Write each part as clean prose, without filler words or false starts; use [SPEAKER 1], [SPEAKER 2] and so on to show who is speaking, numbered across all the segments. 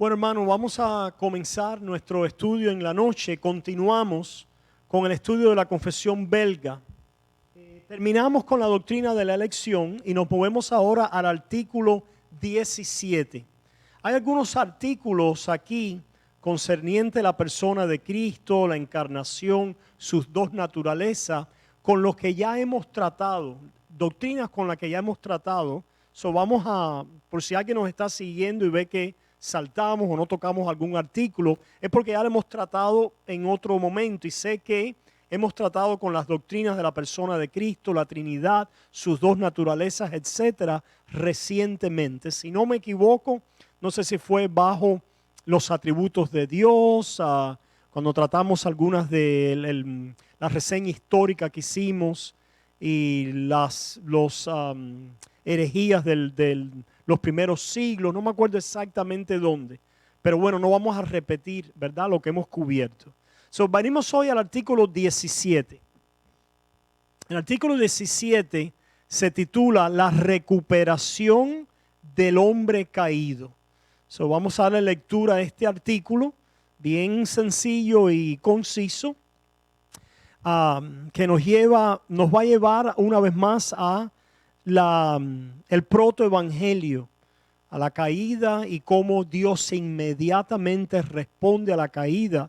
[SPEAKER 1] Bueno, hermano, vamos a comenzar nuestro estudio en la noche. Continuamos con el estudio de la confesión belga. Terminamos con la doctrina de la elección y nos movemos ahora al artículo 17. Hay algunos artículos aquí concernientes a la persona de Cristo, la encarnación, sus dos naturalezas, con los que ya hemos tratado, doctrinas con las que ya hemos tratado. Vamos a, por si alguien nos está siguiendo y ve que saltamos o no tocamos algún artículo, es porque ya lo hemos tratado en otro momento y sé que hemos tratado con las doctrinas de la persona de Cristo, la Trinidad, sus dos naturalezas, etcétera, recientemente. Si no me equivoco, no sé si fue bajo los atributos de Dios, cuando tratamos algunas de la reseña histórica que hicimos y los herejías de los primeros siglos, no me acuerdo exactamente dónde, pero bueno, no vamos a repetir, ¿verdad?, lo que hemos cubierto. Venimos hoy al artículo 17. El artículo 17 se titula La recuperación del hombre caído. Vamos a darle lectura a este artículo, bien sencillo y conciso, que nos va a llevar una vez más a el protoevangelio, a la caída y cómo Dios inmediatamente responde a la caída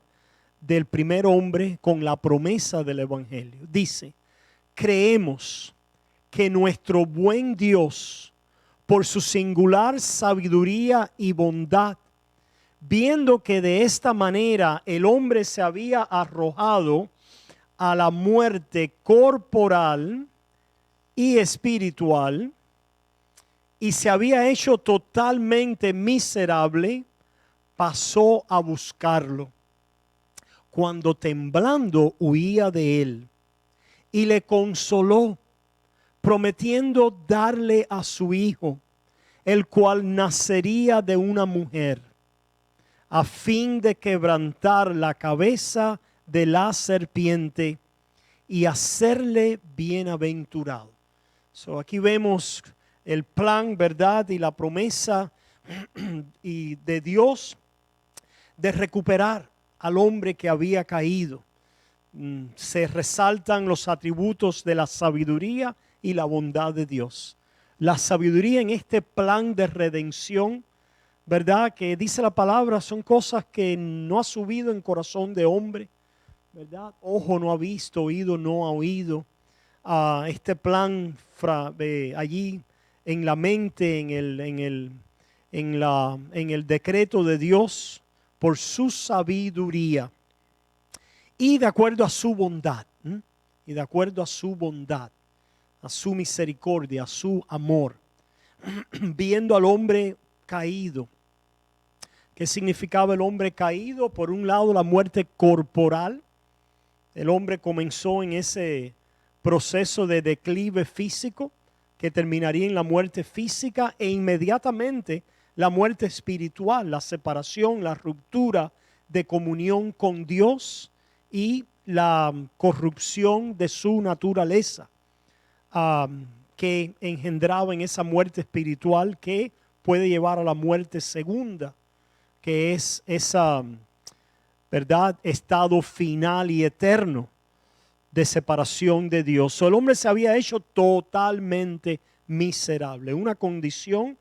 [SPEAKER 1] del primer hombre con la promesa del evangelio. Dice: creemos que nuestro buen Dios, por su singular sabiduría y bondad, viendo que de esta manera el hombre se había arrojado a la muerte corporal y espiritual y se había hecho totalmente miserable, pasó a buscarlo, cuando temblando huía de él, y le consoló, prometiendo darle a su hijo, el cual nacería de una mujer, a fin de quebrantar la cabeza de la serpiente y hacerle bienaventurado. Aquí vemos el plan, verdad, y la promesa y de Dios de recuperar al hombre que había caído. Se resaltan los atributos de la sabiduría y la bondad de Dios. La sabiduría en este plan de redención, ¿verdad?, que dice la palabra, son cosas que no ha subido en corazón de hombre, ¿verdad? Ojo no ha visto, oído no ha oído. Este plan allí en la mente, en el decreto de Dios, por su sabiduría y de acuerdo a su bondad, y de acuerdo a su bondad, a su misericordia, a su amor, viendo al hombre caído. ¿Qué significaba el hombre caído? Por un lado, la muerte corporal. El hombre comenzó en ese proceso de declive físico que terminaría en la muerte física e inmediatamente la muerte espiritual, la separación, la ruptura de comunión con Dios y la corrupción de su naturaleza, que engendraba en esa muerte espiritual que puede llevar a la muerte segunda, que es esa, ¿verdad?, estado final y eterno de separación de Dios. El hombre se había hecho totalmente miserable, una condición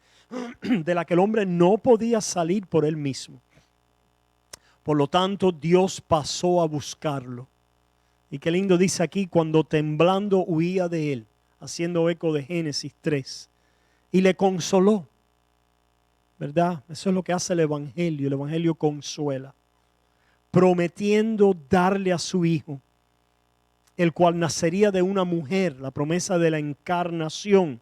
[SPEAKER 1] de la que el hombre no podía salir por él mismo. Por lo tanto, Dios pasó a buscarlo. Y qué lindo dice aquí, cuando temblando huía de él, haciendo eco de Génesis 3. Y le consoló, ¿verdad? Eso es lo que hace el Evangelio consuela. Prometiendo darle a su hijo, el cual nacería de una mujer, la promesa de la encarnación,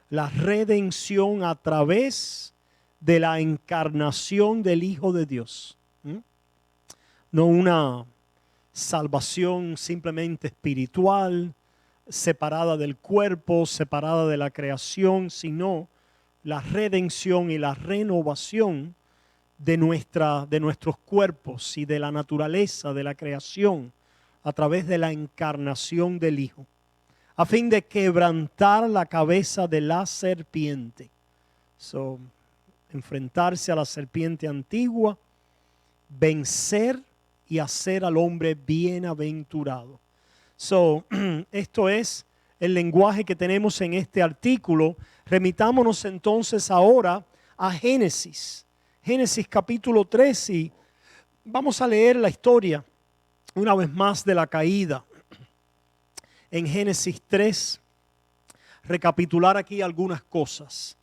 [SPEAKER 1] la redención a través de la encarnación del Hijo de Dios. No una salvación simplemente espiritual, separada del cuerpo, separada de la creación, sino la redención y la renovación de nuestros cuerpos y de la naturaleza de la creación a través de la encarnación del Hijo, a fin de quebrantar la cabeza de la serpiente. enfrentarse a la serpiente antigua, vencer y hacer al hombre bienaventurado. So, esto es el lenguaje que tenemos en este artículo. Remitámonos entonces ahora a Génesis. Génesis capítulo 3 y vamos a leer la historia una vez más de la caída. En Génesis 3, recapitular aquí algunas cosas.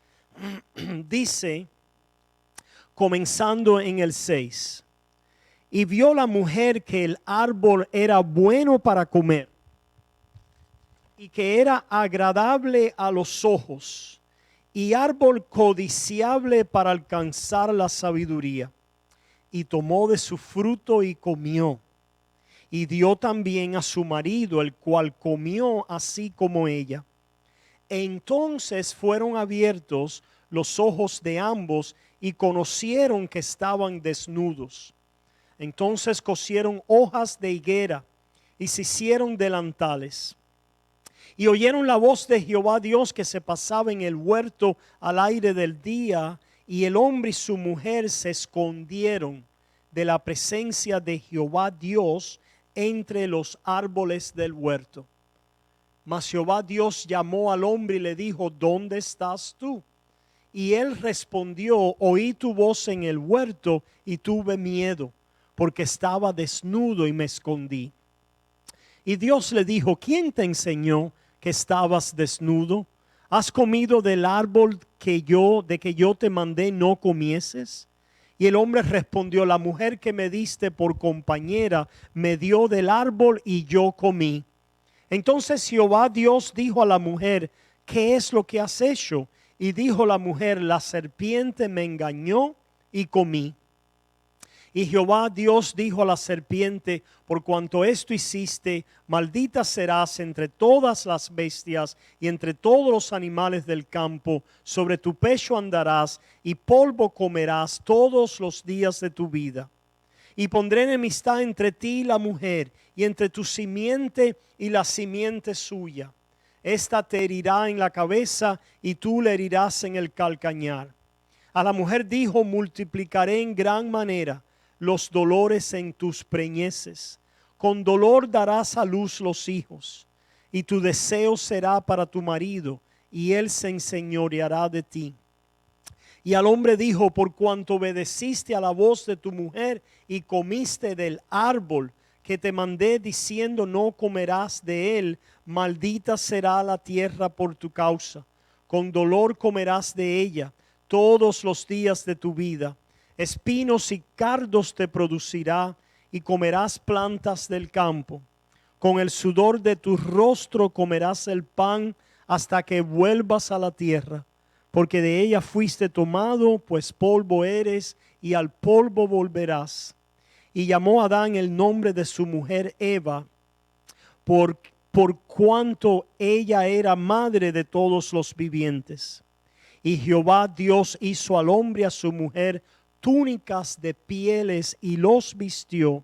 [SPEAKER 1] Dice, comenzando en el 6, y vio la mujer que el árbol era bueno para comer y que era agradable a los ojos y árbol codiciable para alcanzar la sabiduría. Y tomó de su fruto y comió. Y dio también a su marido, el cual comió así como ella. Entonces fueron abiertos los ojos de ambos y conocieron que estaban desnudos. Entonces cosieron hojas de higuera y se hicieron delantales. Y oyeron la voz de Jehová Dios que se pasaba en el huerto al aire del día, y el hombre y su mujer se escondieron de la presencia de Jehová Dios entre los árboles del huerto. Mas Jehová Dios llamó al hombre y le dijo, ¿dónde estás tú? Y él respondió, oí tu voz en el huerto y tuve miedo, porque estaba desnudo y me escondí. Y Dios le dijo, ¿quién te enseñó que estabas desnudo? ¿Has comido del árbol de que yo te mandé no comieses? Y el hombre respondió, la mujer que me diste por compañera me dio del árbol y yo comí. Entonces Jehová Dios dijo a la mujer, ¿qué es lo que has hecho? Y dijo la mujer, la serpiente me engañó y comí. Y Jehová Dios dijo a la serpiente, por cuanto esto hiciste, maldita serás entre todas las bestias y entre todos los animales del campo. Sobre tu pecho andarás y polvo comerás todos los días de tu vida. Y pondré enemistad entre ti y la mujer, y entre tu simiente y la simiente suya. Esta te herirá en la cabeza y tú le herirás en el calcañar. A la mujer dijo, multiplicaré en gran manera los dolores en tus preñeces. Con dolor darás a luz los hijos, y tu deseo será para tu marido, y él se enseñoreará de ti. Y al hombre dijo, por cuanto obedeciste a la voz de tu mujer y comiste del árbol que te mandé diciendo, no comerás de él, maldita será la tierra por tu causa. Con dolor comerás de ella todos los días de tu vida. Espinos y cardos te producirá y comerás plantas del campo. Con el sudor de tu rostro comerás el pan hasta que vuelvas a la tierra, porque de ella fuiste tomado, pues polvo eres y al polvo volverás. Y llamó a Adán el nombre de su mujer Eva, por cuanto ella era madre de todos los vivientes. Y Jehová Dios hizo al hombre y a su mujer túnicas de pieles y los vistió.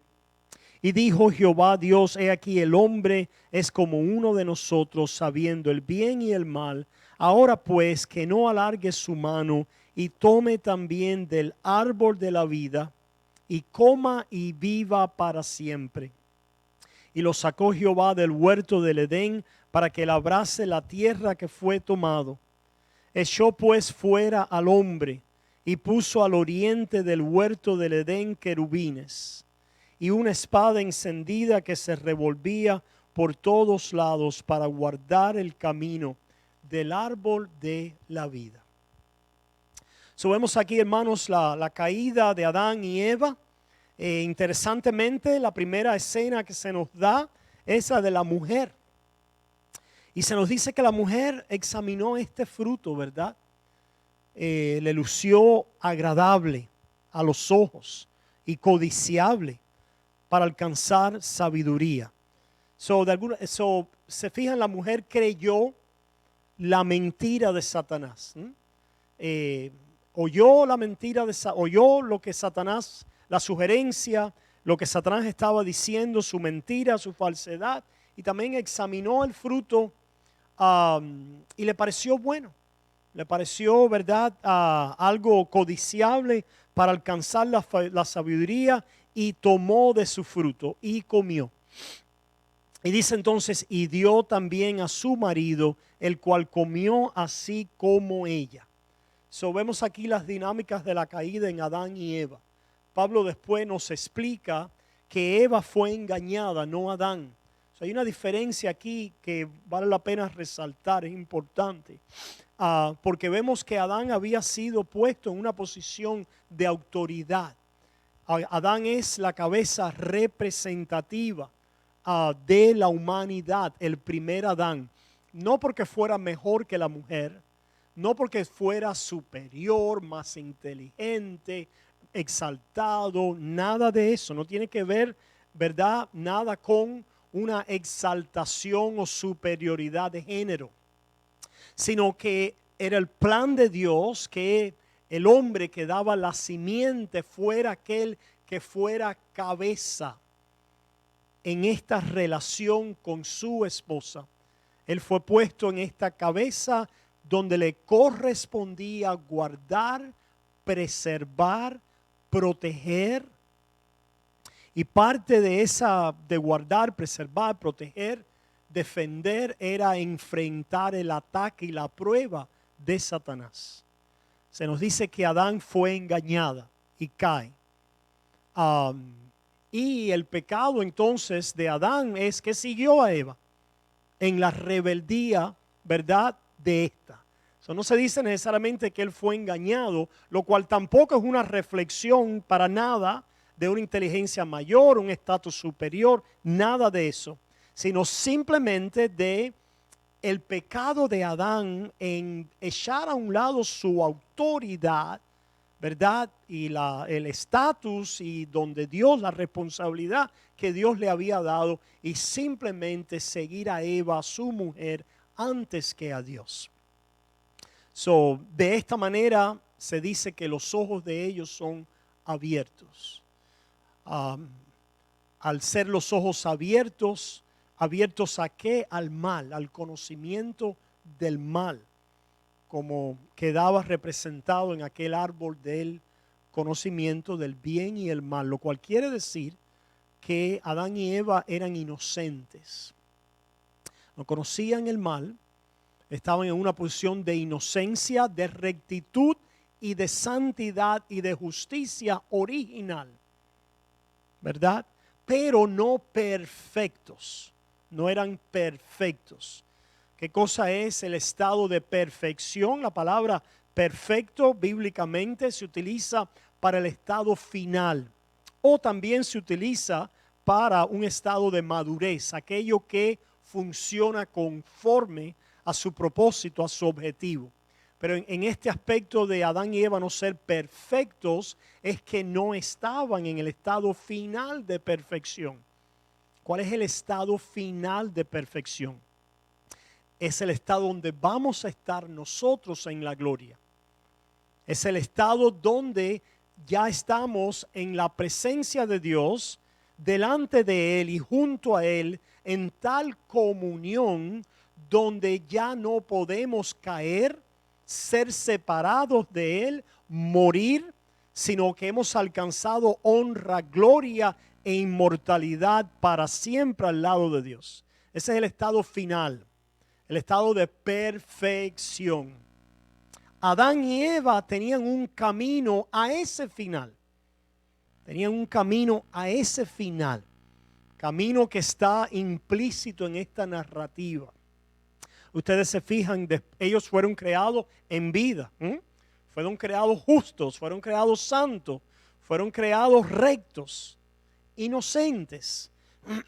[SPEAKER 1] Y dijo Jehová Dios, he aquí el hombre es como uno de nosotros, sabiendo el bien y el mal. Ahora pues que no alargue su mano y tome también del árbol de la vida y coma y viva para siempre. Y lo sacó Jehová del huerto del Edén para que labrase la tierra que fue tomado. Echó pues fuera al hombre y puso al oriente del huerto del Edén querubines y una espada encendida que se revolvía por todos lados para guardar el camino del árbol de la vida. Vemos aquí, hermanos, la caída de Adán y Eva. Interesantemente, la primera escena que se nos da es la de la mujer. Y se nos dice que la mujer examinó este fruto, ¿verdad? Le lució agradable a los ojos y codiciable para alcanzar sabiduría. Se fijan, la mujer creyó la mentira de Satanás. Oyó la mentira oyó lo que Satanás, la sugerencia, lo que Satanás estaba diciendo, su mentira, su falsedad, y también examinó el fruto y le pareció bueno. le pareció, ¿verdad?, algo codiciable para alcanzar la sabiduría, y tomó de su fruto y comió. Y dice entonces, y dio también a su marido, el cual comió así como ella. So, vemos aquí las dinámicas de la caída en Adán y Eva. Pablo después nos explica que Eva fue engañada, no Adán. So, hay una diferencia aquí que vale la pena resaltar, es importante. Porque vemos que Adán había sido puesto en una posición de autoridad. Adán es la cabeza representativa de la humanidad, el primer Adán. No porque fuera mejor que la mujer, no porque fuera superior, más inteligente, exaltado, nada de eso. No tiene que ver, ¿verdad?, nada con una exaltación o superioridad de género, sino que era el plan de Dios que el hombre que daba la simiente fuera aquel que fuera cabeza en esta relación con su esposa. Él fue puesto en esta cabeza donde le correspondía guardar, preservar, proteger. Y parte de esa, de guardar, preservar, proteger, defender, era enfrentar el ataque y la prueba de Satanás. Se nos dice que Adán fue engañada y cae. Y el pecado entonces de Adán es que siguió a Eva en la rebeldía, ¿verdad?, de esta. Eso no se dice necesariamente que él fue engañado, lo cual tampoco es una reflexión para nada de una inteligencia mayor, un estatus superior, nada de eso, sino simplemente de el pecado de Adán en echar a un lado su autoridad, ¿verdad?, y el estatus y donde Dios, la responsabilidad que Dios le había dado, y simplemente seguir a Eva, su mujer, antes que a Dios. So, de esta manera se dice que los ojos de ellos son abiertos. Al ser los ojos abiertos, ¿abiertos a qué? Al mal, al conocimiento del mal, como quedaba representado en aquel árbol del conocimiento del bien y el mal, lo cual quiere decir que Adán y Eva eran inocentes. No conocían el mal, estaban en una posición de inocencia, de rectitud y de santidad y de justicia original, ¿verdad? Pero no perfectos, no eran perfectos. ¿Qué cosa es el estado de perfección? La palabra perfecto bíblicamente se utiliza para el estado final, o también se utiliza para un estado de madurez, aquello que funciona conforme a su propósito, a su objetivo. Pero en este aspecto de Adán y Eva no ser perfectos, es que no estaban en el estado final de perfección. ¿Cuál es el estado final de perfección? Es el estado donde vamos a estar nosotros en la gloria. Es el estado donde ya estamos en la presencia de Dios, delante de Él y junto a Él, en tal comunión donde ya no podemos caer, ser separados de Él, morir, sino que hemos alcanzado honra, gloria e inmortalidad para siempre al lado de Dios. Ese es el estado final, el estado de perfección. Adán y Eva tenían un camino a ese final. Tenían un camino a ese final. Camino que está implícito en esta narrativa. Ustedes se fijan, ellos fueron creados en vida. Fueron creados justos, fueron creados santos, fueron creados rectos, inocentes,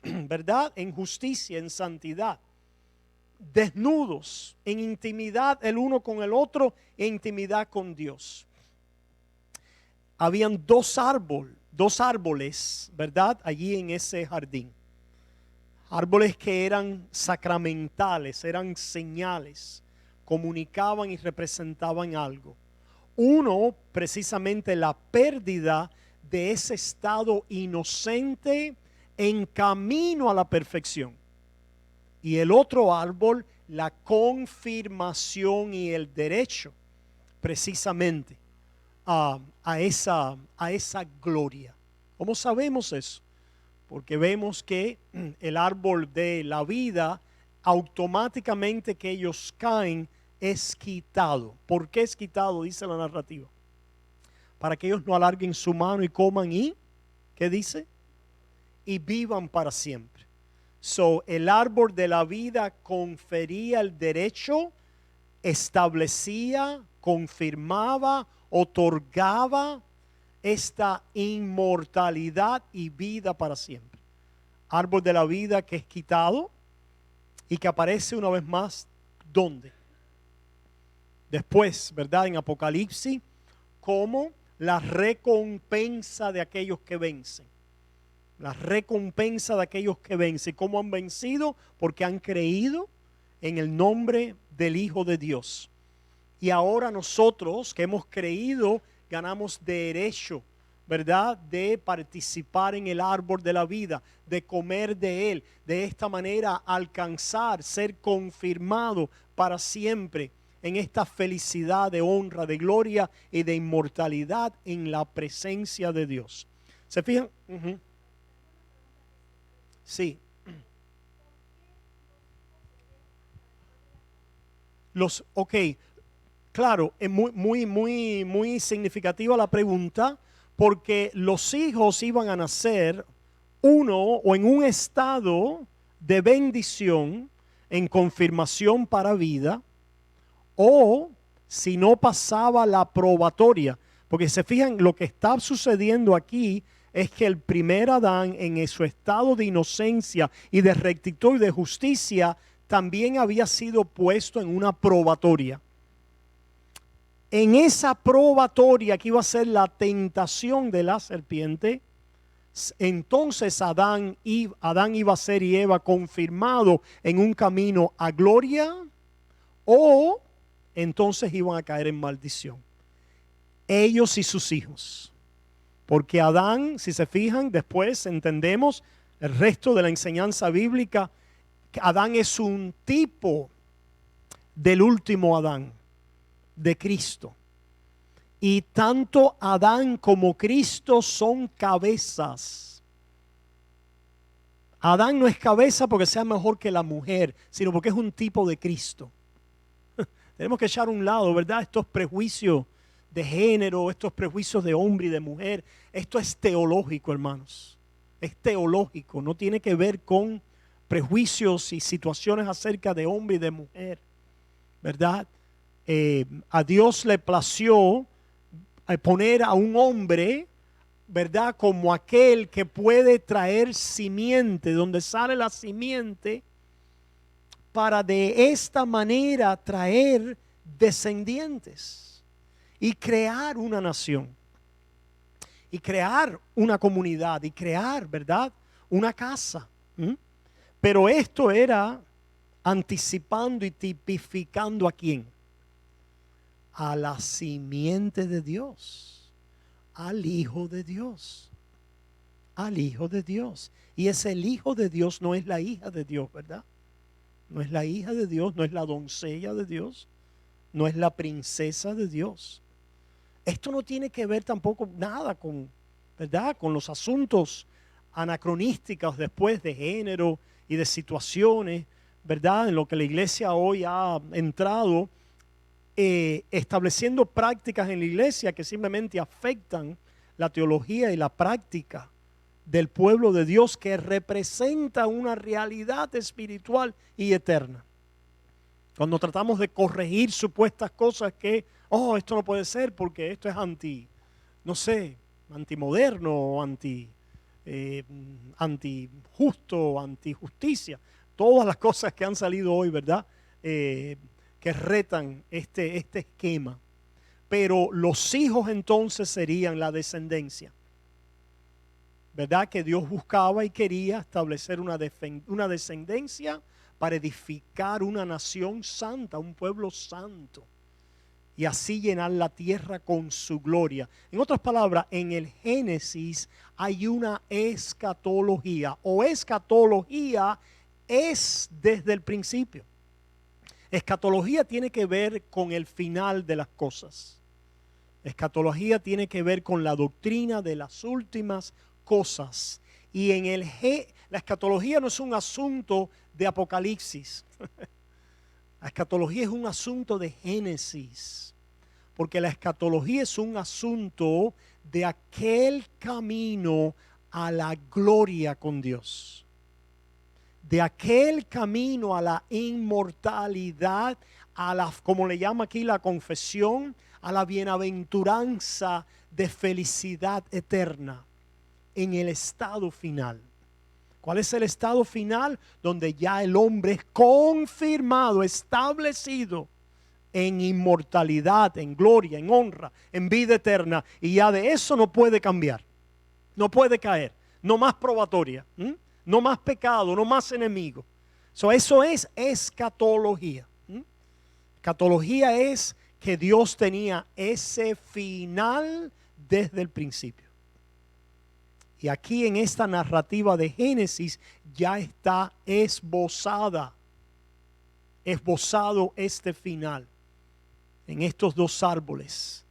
[SPEAKER 1] ¿verdad? En justicia, en santidad. Desnudos, en intimidad el uno con el otro, en intimidad con Dios. Habían dos árboles, ¿verdad? Allí en ese jardín. Árboles que eran sacramentales, eran señales, comunicaban y representaban algo. Uno, precisamente la pérdida de ese estado inocente en camino a la perfección. Y el otro árbol, la confirmación y el derecho precisamente a esa gloria. ¿Cómo sabemos eso? Porque vemos que el árbol de la vida, automáticamente que ellos caen, es quitado. ¿Por qué es quitado? Dice la narrativa. Para que ellos no alarguen su mano y coman y, ¿qué dice? Y vivan para siempre. So, el árbol de la vida confería el derecho, establecía, confirmaba, otorgaba esta inmortalidad y vida para siempre. Árbol de la vida que es quitado y que aparece una vez más, ¿dónde? Después, ¿verdad? En Apocalipsis, como la recompensa de aquellos que vencen. La recompensa de aquellos que vencen. ¿Cómo han vencido? Porque han creído en el nombre del Hijo de Dios. Y ahora nosotros que hemos creído, ganamos derecho, ¿verdad? De participar en el árbol de la vida, de comer de él, de esta manera alcanzar, ser confirmado para siempre en esta felicidad de honra, de gloria y de inmortalidad en la presencia de Dios. ¿Se fijan? Sí. Ok, claro, es muy significativa la pregunta, porque los hijos iban a nacer uno o en un estado de bendición, en confirmación para vida, o si no pasaba la probatoria. Porque se fijan, lo que está sucediendo aquí es que el primer Adán, en su estado de inocencia y de rectitud y de justicia, también había sido puesto en una probatoria. En esa probatoria que iba a ser la tentación de la serpiente, entonces Adán iba a ser y Eva confirmado en un camino a gloria, o entonces iban a caer en maldición. Ellos y sus hijos. Porque Adán, si se fijan, después entendemos el resto de la enseñanza bíblica, que Adán es un tipo del último Adán, de Cristo. Y tanto Adán como Cristo son cabezas. Adán no es cabeza porque sea mejor que la mujer, sino porque es un tipo de Cristo. Tenemos que echar a un lado, ¿verdad? Estos prejuicios de género, estos prejuicios de hombre y de mujer. Esto es teológico, hermanos. Es teológico, no tiene que ver con prejuicios y situaciones acerca de hombre y de mujer, ¿verdad? A Dios le plació poner a un hombre, ¿verdad? Como aquel que puede traer simiente, donde sale la simiente, para de esta manera traer descendientes y crear una nación y crear una comunidad y crear, ¿verdad? Una casa. Pero esto era anticipando y tipificando ¿a quién? A la simiente de Dios, al Hijo de Dios, al Hijo de Dios. Y es el Hijo de Dios, no es la hija de Dios, ¿verdad? No es la hija de Dios, no es la doncella de Dios, no es la princesa de Dios. Esto no tiene que ver tampoco nada con, ¿verdad? Con los asuntos anacronísticos después de género y de situaciones, ¿verdad? En lo que la iglesia hoy ha entrado, estableciendo prácticas en la iglesia que simplemente afectan la teología y la práctica del pueblo de Dios, que representa una realidad espiritual y eterna. Cuando tratamos de corregir supuestas cosas que, esto no puede ser porque esto es antimoderno, antijusto, antijusticia, todas las cosas que han salido hoy, ¿verdad? Que retan este esquema. Pero los hijos entonces serían la descendencia, ¿verdad? Que Dios buscaba y quería establecer una descendencia para edificar una nación santa, un pueblo santo, y así llenar la tierra con su gloria. En otras palabras, en el Génesis hay una escatología, o escatología es desde el principio. Escatología tiene que ver con el final de las cosas. Escatología tiene que ver con la doctrina de las últimas cosas. Y la escatología no es un asunto de Apocalipsis. La escatología es un asunto de Génesis. Porque la escatología es un asunto de aquel camino a la gloria con Dios. De aquel camino a la inmortalidad, como le llama aquí la confesión, a la bienaventuranza de felicidad eterna en el estado final. ¿Cuál es el estado final? Donde ya el hombre es confirmado, establecido en inmortalidad, en gloria, en honra, en vida eterna. Y ya de eso no puede cambiar, no puede caer, no más probatoria, no más pecado, no más enemigo. Eso es escatología. Escatología es que Dios tenía ese final desde el principio. Y aquí en esta narrativa de Génesis ya está esbozado este final en estos dos árboles,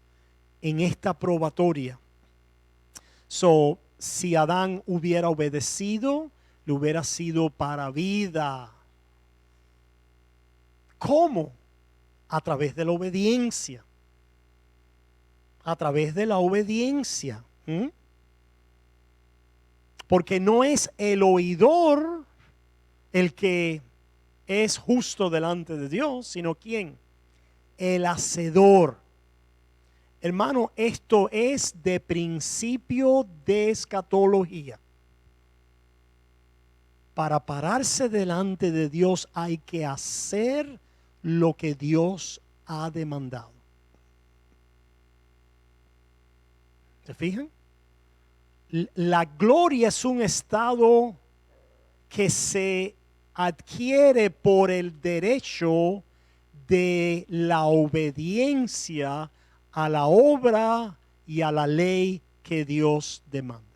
[SPEAKER 1] en esta probatoria. Si Adán hubiera obedecido, le hubiera sido para vida. ¿Cómo? A través de la obediencia. A través de la obediencia. Porque no es el oidor el que es justo delante de Dios, sino ¿quién? El hacedor. Hermano, esto es de principio de escatología. Para pararse delante de Dios hay que hacer lo que Dios ha demandado. ¿Se fijan? La gloria es un estado que se adquiere por el derecho de la obediencia a la obra y a la ley que Dios demanda.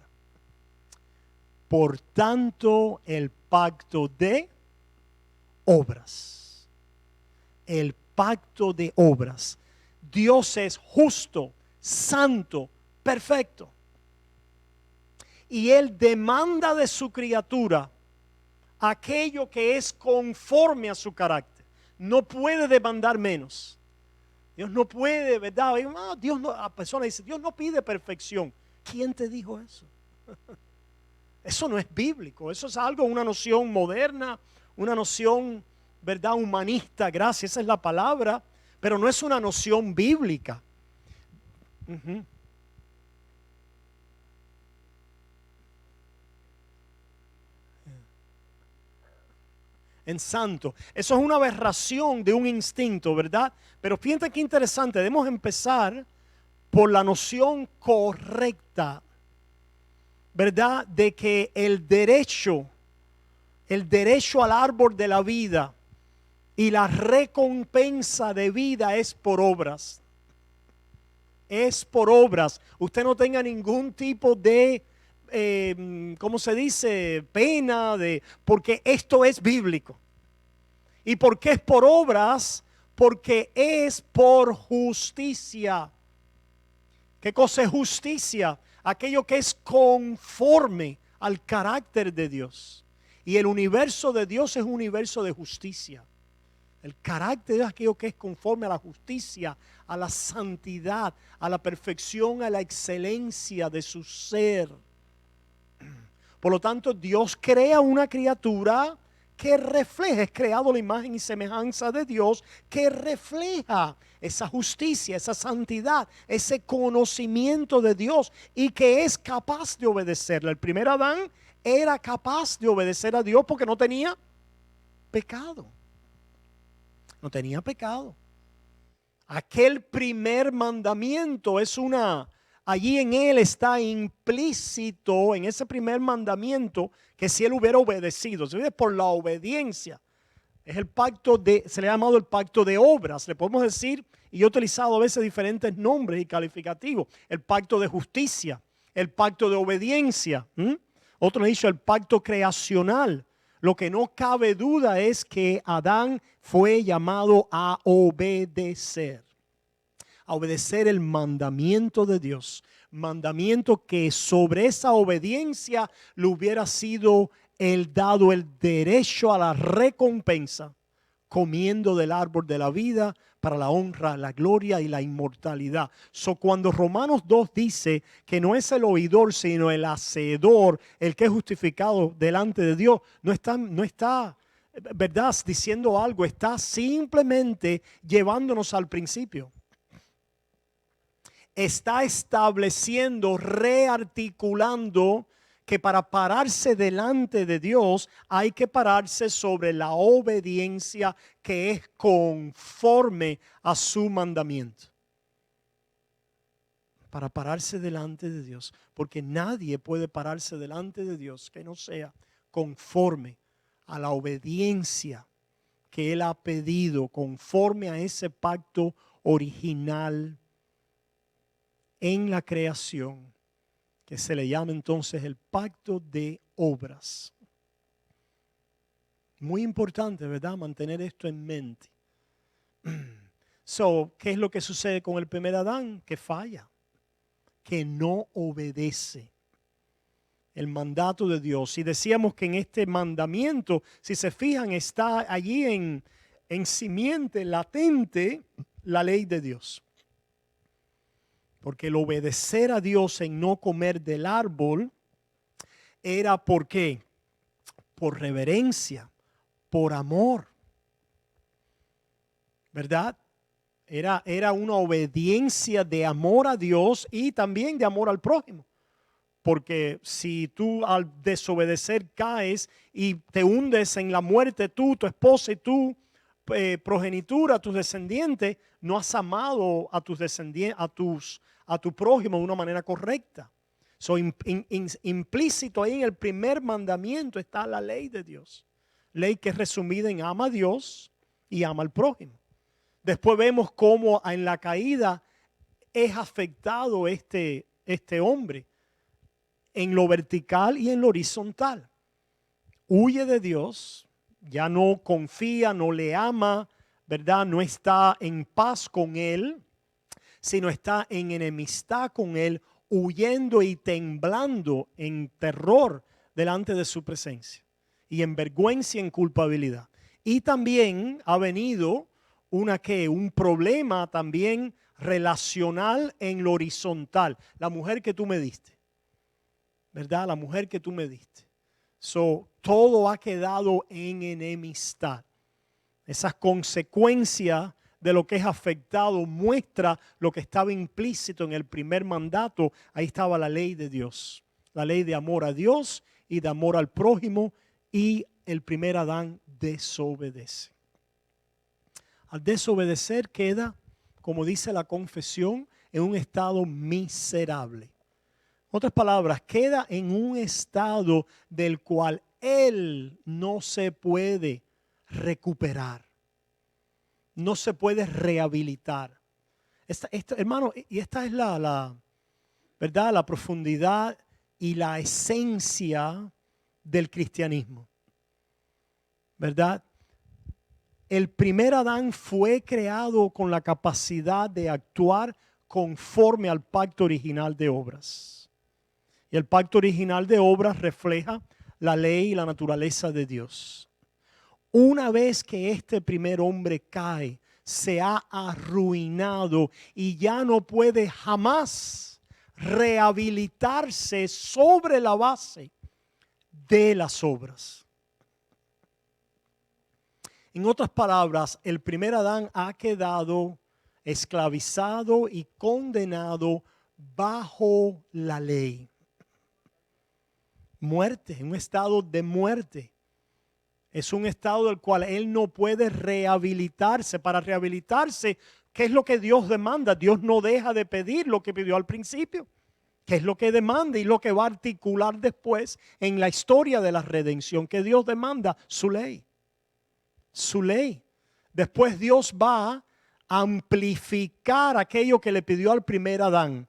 [SPEAKER 1] Por tanto, el pacto de obras. El pacto de obras. Dios es justo, santo, perfecto. Y Él demanda de su criatura aquello que es conforme a su carácter. No puede demandar menos. Dios no puede, ¿verdad? Dios no, la persona dice, Dios no pide perfección. ¿Quién te dijo eso? Eso no es bíblico. Eso es algo, una noción moderna, una noción, ¿verdad? Humanista, gracias, esa es la palabra. Pero no es una noción bíblica. En santo. Eso es una aberración de un instinto, ¿verdad? Pero fíjense qué interesante. Debemos empezar por la noción correcta, ¿verdad? De que el derecho al árbol de la vida y la recompensa de vida es por obras. Es por obras. Usted no tenga ningún tipo de ¿cómo se dice? Pena, porque esto es bíblico. ¿Y por qué es por obras? Porque es por justicia. ¿Qué cosa es justicia? Aquello que es conforme al carácter de Dios. Y el universo de Dios es un universo de justicia. El carácter es aquello que es conforme a la justicia, a la santidad, a la perfección, a la excelencia de su ser. Por lo tanto, Dios crea una criatura que refleja, es creado la imagen y semejanza de Dios, que refleja esa justicia, esa santidad, ese conocimiento de Dios y que es capaz de obedecerle. El primer Adán era capaz de obedecer a Dios porque no tenía pecado. No tenía pecado. Aquel primer mandamiento es allí en él está implícito, en ese primer mandamiento, que si él hubiera obedecido, se por la obediencia, es el pacto se le ha llamado el pacto de obras, le podemos decir, y yo he utilizado a veces diferentes nombres y calificativos, el pacto de justicia, el pacto de obediencia, otros han dicho el pacto creacional, Lo que no cabe duda es que Adán fue llamado a obedecer el mandamiento de Dios. Mandamiento que sobre esa obediencia le hubiera sido dado el derecho a la recompensa, comiendo del árbol de la vida para la honra, la gloria y la inmortalidad. Cuando Romanos 2 dice que no es el oidor, sino el hacedor, el que es justificado delante de Dios, no está, ¿verdad?, diciendo algo, está simplemente llevándonos al principio. Está estableciendo, rearticulando que para pararse delante de Dios hay que pararse sobre la obediencia que es conforme a su mandamiento. Para pararse delante de Dios, porque nadie puede pararse delante de Dios que no sea conforme a la obediencia que Él ha pedido, conforme a ese pacto original en la creación, que se le llama entonces el pacto de obras. Muy importante, ¿verdad?, mantener esto en mente. ¿Qué es lo que sucede con el primer Adán? Que falla, que no obedece el mandato de Dios. Y decíamos que en este mandamiento, si se fijan, está allí en simiente latente la ley de Dios. Porque el obedecer a Dios en no comer del árbol era ¿por qué? Por reverencia, por amor, ¿verdad? Era una obediencia de amor a Dios y también de amor al prójimo. Porque si tú al desobedecer caes y te hundes en la muerte, tú, tu esposa y tu progenitura, tus descendientes, no has amado a tus descendientes, a tu prójimo de una manera correcta. Implícito ahí en el primer mandamiento está la ley de Dios. Ley que es resumida en ama a Dios y ama al prójimo. Después vemos cómo en la caída es afectado este hombre en lo vertical y en lo horizontal. Huye de Dios, ya no confía, no le ama, ¿verdad? No está en paz con Él, sino está en enemistad con Él, huyendo y temblando en terror delante de su presencia y en vergüenza y en culpabilidad. Y también ha venido un problema también relacional en lo horizontal. La mujer que tú me diste, ¿verdad? La mujer que tú me diste. Todo ha quedado en enemistad. Esas consecuencias de lo que es afectado muestra lo que estaba implícito en el primer mandato. Ahí estaba la ley de Dios, la ley de amor a Dios y de amor al prójimo, y el primer Adán desobedece. Al desobedecer queda, como dice la confesión, en un estado miserable. Otras palabras, queda en un estado del cual él no se puede recuperar, no se puede rehabilitar. Hermano, y esta es ¿verdad?, la profundidad y la esencia del cristianismo, ¿verdad? El primer Adán fue creado con la capacidad de actuar conforme al pacto original de obras. Y el pacto original de obras refleja la ley y la naturaleza de Dios. Una vez que este primer hombre cae, se ha arruinado y ya no puede jamás rehabilitarse sobre la base de las obras. En otras palabras, el primer Adán ha quedado esclavizado y condenado bajo la ley. Muerte, un estado de muerte. Es un estado del cual él no puede rehabilitarse. Para rehabilitarse, ¿qué es lo que Dios demanda? Dios no deja de pedir lo que pidió al principio. ¿Qué es lo que demanda y lo que va a articular después en la historia de la redención? Que Dios demanda su ley. Su ley. Después Dios va a amplificar aquello que le pidió al primer Adán.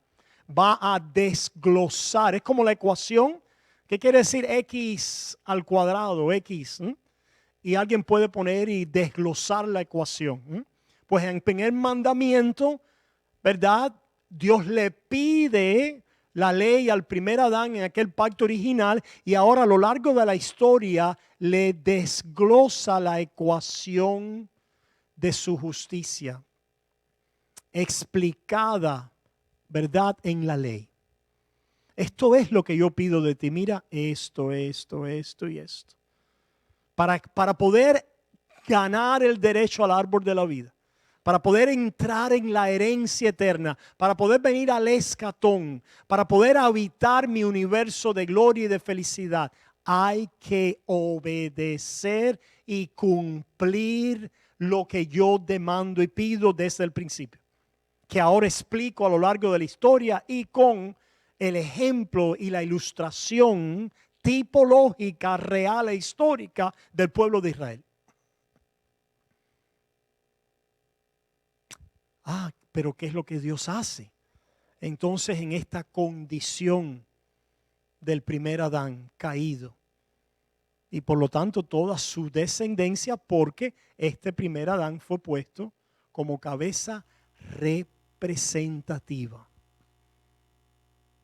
[SPEAKER 1] Va a desglosar. Es como la ecuación ¿Qué quiere decir x al cuadrado? X. Y alguien puede poner y desglosar la ecuación. Pues en el primer mandamiento, ¿verdad? Dios le pide la ley al primer Adán en aquel pacto original y ahora a lo largo de la historia le desglosa la ecuación de su justicia explicada, ¿verdad? En la ley. Esto es lo que yo pido de ti. Mira esto y esto. Para poder ganar el derecho al árbol de la vida, para poder entrar en la herencia eterna, para poder venir al escatón, para poder habitar mi universo de gloria y de felicidad, hay que obedecer y cumplir lo que yo demando y pido desde el principio, que ahora explico a lo largo de la historia y con el ejemplo y la ilustración tipológica, real e histórica del pueblo de Israel. Pero ¿qué es lo que Dios hace? Entonces, en esta condición del primer Adán caído, y por lo tanto toda su descendencia, porque este primer Adán fue puesto como cabeza representativa.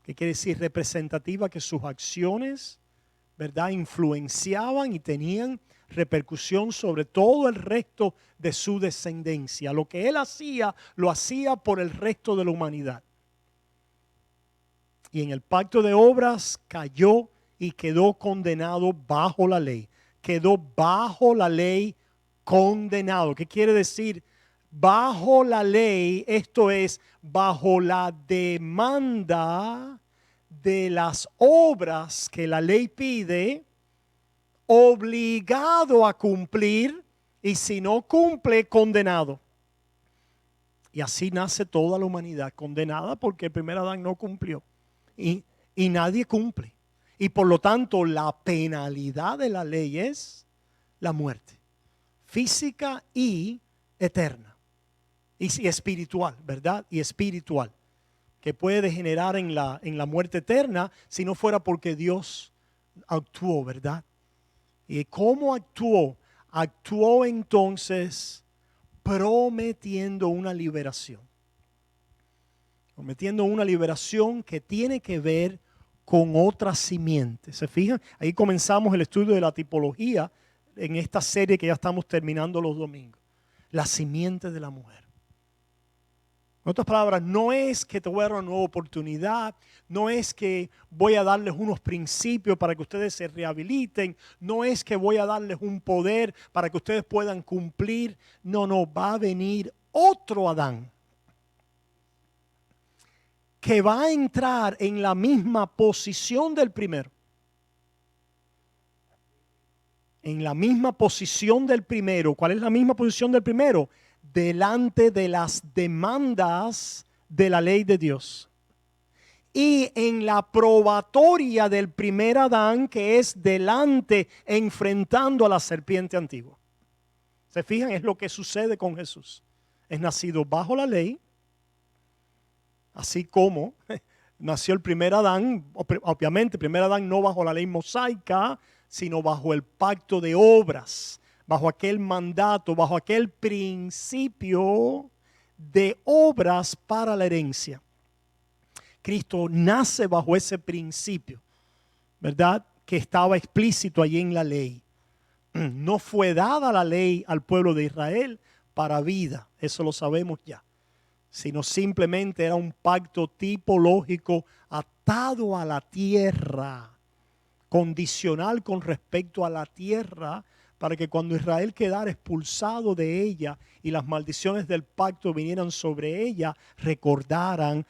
[SPEAKER 1] ¿Qué quiere decir representativa? Que sus acciones, ¿verdad?, influenciaban y tenían repercusión sobre todo el resto de su descendencia. Lo que él hacía, lo hacía por el resto de la humanidad. Y en el pacto de obras cayó y quedó condenado bajo la ley. Quedó bajo la ley condenado. ¿Qué quiere decir? Bajo la ley, esto es, bajo la demanda de las obras que la ley pide, obligado a cumplir, y si no cumple, condenado. Y así nace toda la humanidad condenada porque el primer Adán no cumplió y nadie cumple. Y por lo tanto la penalidad de la ley es la muerte física y eterna y espiritual, ¿verdad? Y espiritual, que puede degenerar en la muerte eterna si no fuera porque Dios actuó, ¿verdad? ¿Y cómo actuó? Actuó entonces prometiendo una liberación. Prometiendo una liberación que tiene que ver con otra simiente. ¿Se fijan? Ahí comenzamos el estudio de la tipología en esta serie que ya estamos terminando los domingos. La simiente de la mujer. En otras palabras, no es que te voy a dar una nueva oportunidad, no es que voy a darles unos principios para que ustedes se rehabiliten, no es que voy a darles un poder para que ustedes puedan cumplir. No, va a venir otro Adán que va a entrar en la misma posición del primero. En la misma posición del primero. ¿Cuál es la misma posición del primero? Delante de las demandas de la ley de Dios. Y en la probatoria del primer Adán, que es delante, enfrentando a la serpiente antigua. ¿Se fijan? Es lo que sucede con Jesús. Es nacido bajo la ley, así como nació el primer Adán. Obviamente el primer Adán no bajo la ley mosaica, sino bajo el pacto de obras, bajo aquel mandato, bajo aquel principio de obras para la herencia. Cristo nace bajo ese principio, ¿verdad?, que estaba explícito allí en la ley. No fue dada la ley al pueblo de Israel para vida, eso lo sabemos ya, sino simplemente era un pacto tipológico atado a la tierra, condicional con respecto a la tierra, para que cuando Israel quedara expulsado de ella y las maldiciones del pacto vinieran sobre ella, recordaran,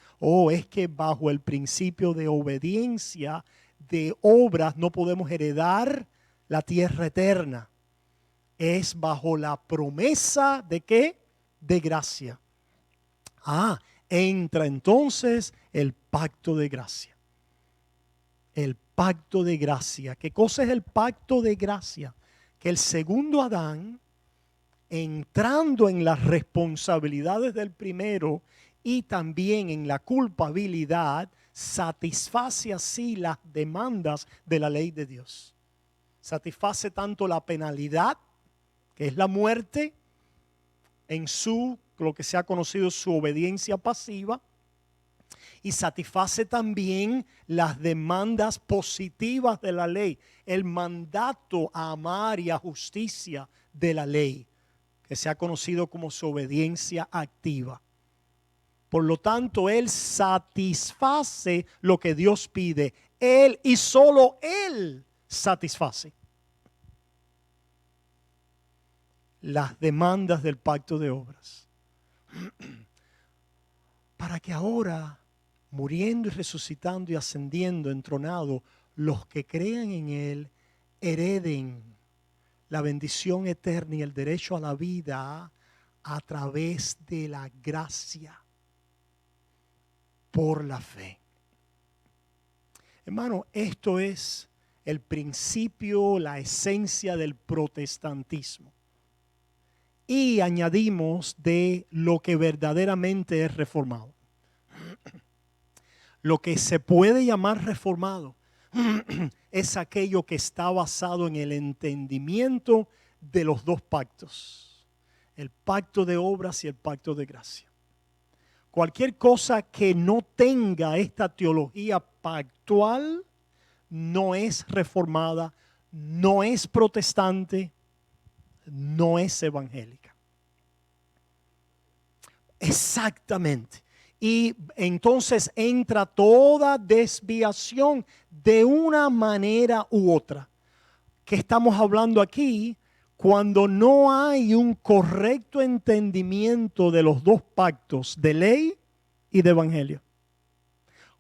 [SPEAKER 1] es que bajo el principio de obediencia, de obras, no podemos heredar la tierra eterna. Es bajo la promesa de ¿qué? De gracia. Entra entonces el pacto de gracia. El pacto de gracia. ¿Qué cosa es el pacto de gracia? Que el segundo Adán, entrando en las responsabilidades del primero y también en la culpabilidad, satisface así las demandas de la ley de Dios. Satisface tanto la penalidad, que es la muerte, en lo que se ha conocido su obediencia pasiva, y satisface también las demandas positivas de la ley, el mandato a amar y a justicia de la ley, que se ha conocido como su obediencia activa. Por lo tanto, Él satisface lo que Dios pide. Él y solo Él satisface las demandas del pacto de obras. Para que ahora, muriendo y resucitando y ascendiendo, entronado, los que crean en Él hereden la bendición eterna y el derecho a la vida a través de la gracia por la fe. Hermano, esto es el principio, la esencia del protestantismo. Y añadimos de lo que verdaderamente es reformado. Lo que se puede llamar reformado es aquello que está basado en el entendimiento de los dos pactos. El pacto de obras y el pacto de gracia. Cualquier cosa que no tenga esta teología pactual no es reformada, no es protestante, no es evangélica. Exactamente. Y entonces entra toda desviación de una manera u otra. ¿Qué estamos hablando aquí? Cuando no hay un correcto entendimiento de los dos pactos, de ley y de evangelio.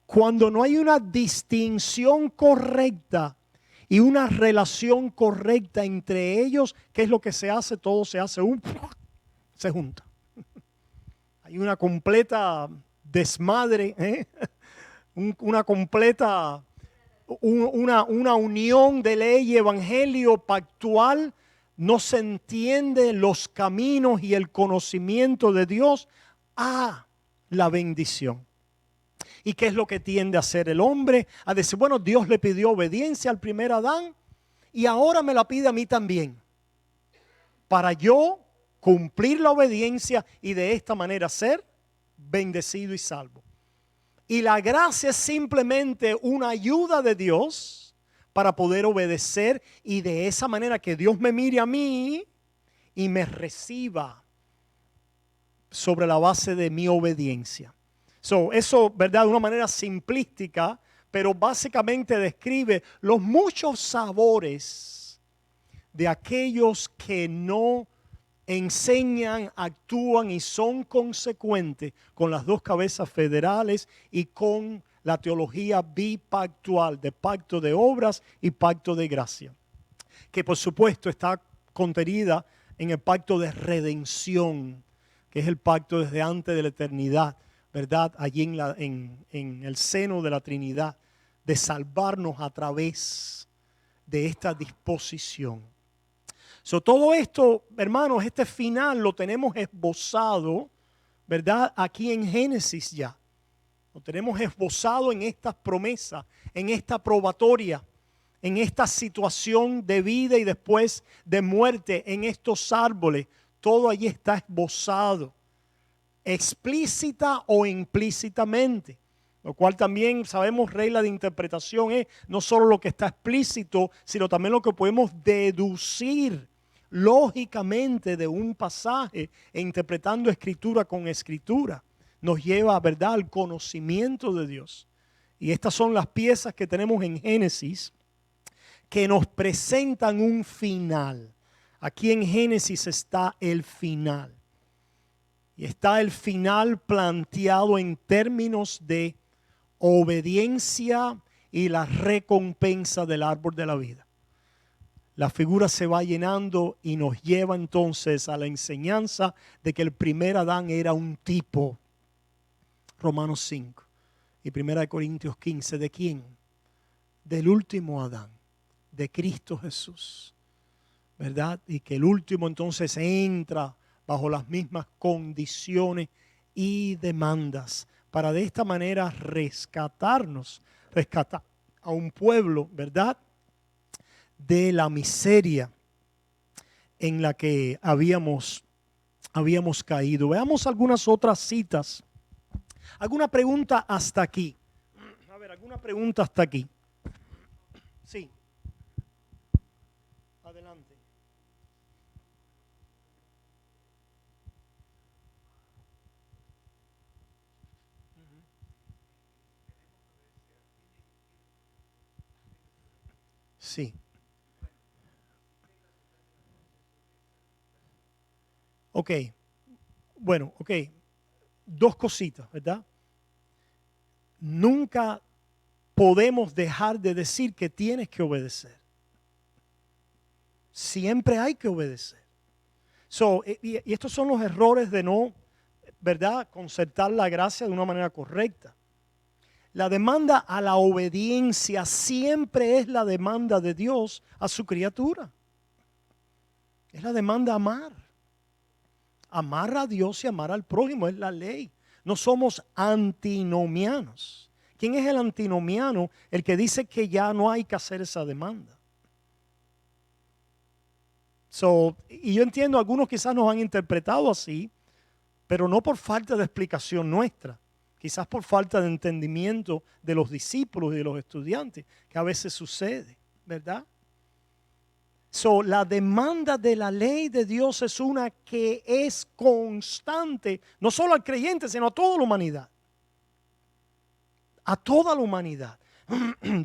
[SPEAKER 1] Cuando no hay una distinción correcta y una relación correcta entre ellos, ¿qué es lo que se hace? Todo se hace se junta. Hay una completa desmadre, una completa, una unión de ley y evangelio pactual. No se entiende los caminos y el conocimiento de Dios a la bendición. ¿Y qué es lo que tiende a hacer el hombre? A decir, bueno, Dios le pidió obediencia al primer Adán y ahora me la pide a mí también. Para yo cumplir la obediencia y de esta manera ser bendecido y salvo. Y la gracia es simplemente una ayuda de Dios para poder obedecer y de esa manera que Dios me mire a mí y me reciba sobre la base de mi obediencia. Eso, ¿verdad? De una manera simplística, pero básicamente describe los muchos sabores de aquellos que no enseñan, actúan y son consecuentes con las dos cabezas federales y con la teología bipactual de pacto de obras y pacto de gracia, que por supuesto está contenida en el pacto de redención, que es el pacto desde antes de la eternidad, ¿verdad? Allí en el seno de la Trinidad, de salvarnos a través de esta disposición. Todo esto, hermanos, este final lo tenemos esbozado, ¿verdad? Aquí en Génesis ya. Lo tenemos esbozado en estas promesas, en esta probatoria, en esta situación de vida y después de muerte, en estos árboles. Todo allí está esbozado, explícita o implícitamente. Lo cual también sabemos, regla de interpretación es no solo lo que está explícito, sino también lo que podemos deducir lógicamente de un pasaje e interpretando escritura con escritura. Nos lleva, ¿verdad?, al conocimiento de Dios. Y estas son las piezas que tenemos en Génesis que nos presentan un final. Aquí en Génesis está el final. Y está el final planteado en términos de obediencia y la recompensa del árbol de la vida. La figura se va llenando y nos lleva entonces a la enseñanza de que el primer Adán era un tipo. Romanos 5 y 1 Corintios 15. ¿De quién? Del último Adán, de Cristo Jesús, ¿verdad? Y que el último entonces entra bajo las mismas condiciones y demandas para de esta manera rescatar a un pueblo, ¿verdad?, de la miseria en la que habíamos caído. Veamos algunas otras citas. ¿Alguna pregunta hasta aquí? A ver, ¿alguna pregunta hasta aquí? Sí. Adelante. Sí. Ok. Bueno, ok. Dos cositas, ¿verdad? Nunca podemos dejar de decir que tienes que obedecer. Siempre hay que obedecer. Y estos son los errores de no, ¿verdad?, concertar la gracia de una manera correcta. La demanda a la obediencia siempre es la demanda de Dios a su criatura. Es la demanda a amar. Amar a Dios y amar al prójimo es la ley. No somos antinomianos. ¿Quién es el antinomiano? El que dice que ya no hay que hacer esa demanda. Y yo entiendo, algunos quizás nos han interpretado así, pero no por falta de explicación nuestra, quizás por falta de entendimiento de los discípulos y de los estudiantes, que a veces sucede, ¿verdad? La demanda de la ley de Dios es una que es constante, no solo al creyente, sino a toda la humanidad. A toda la humanidad.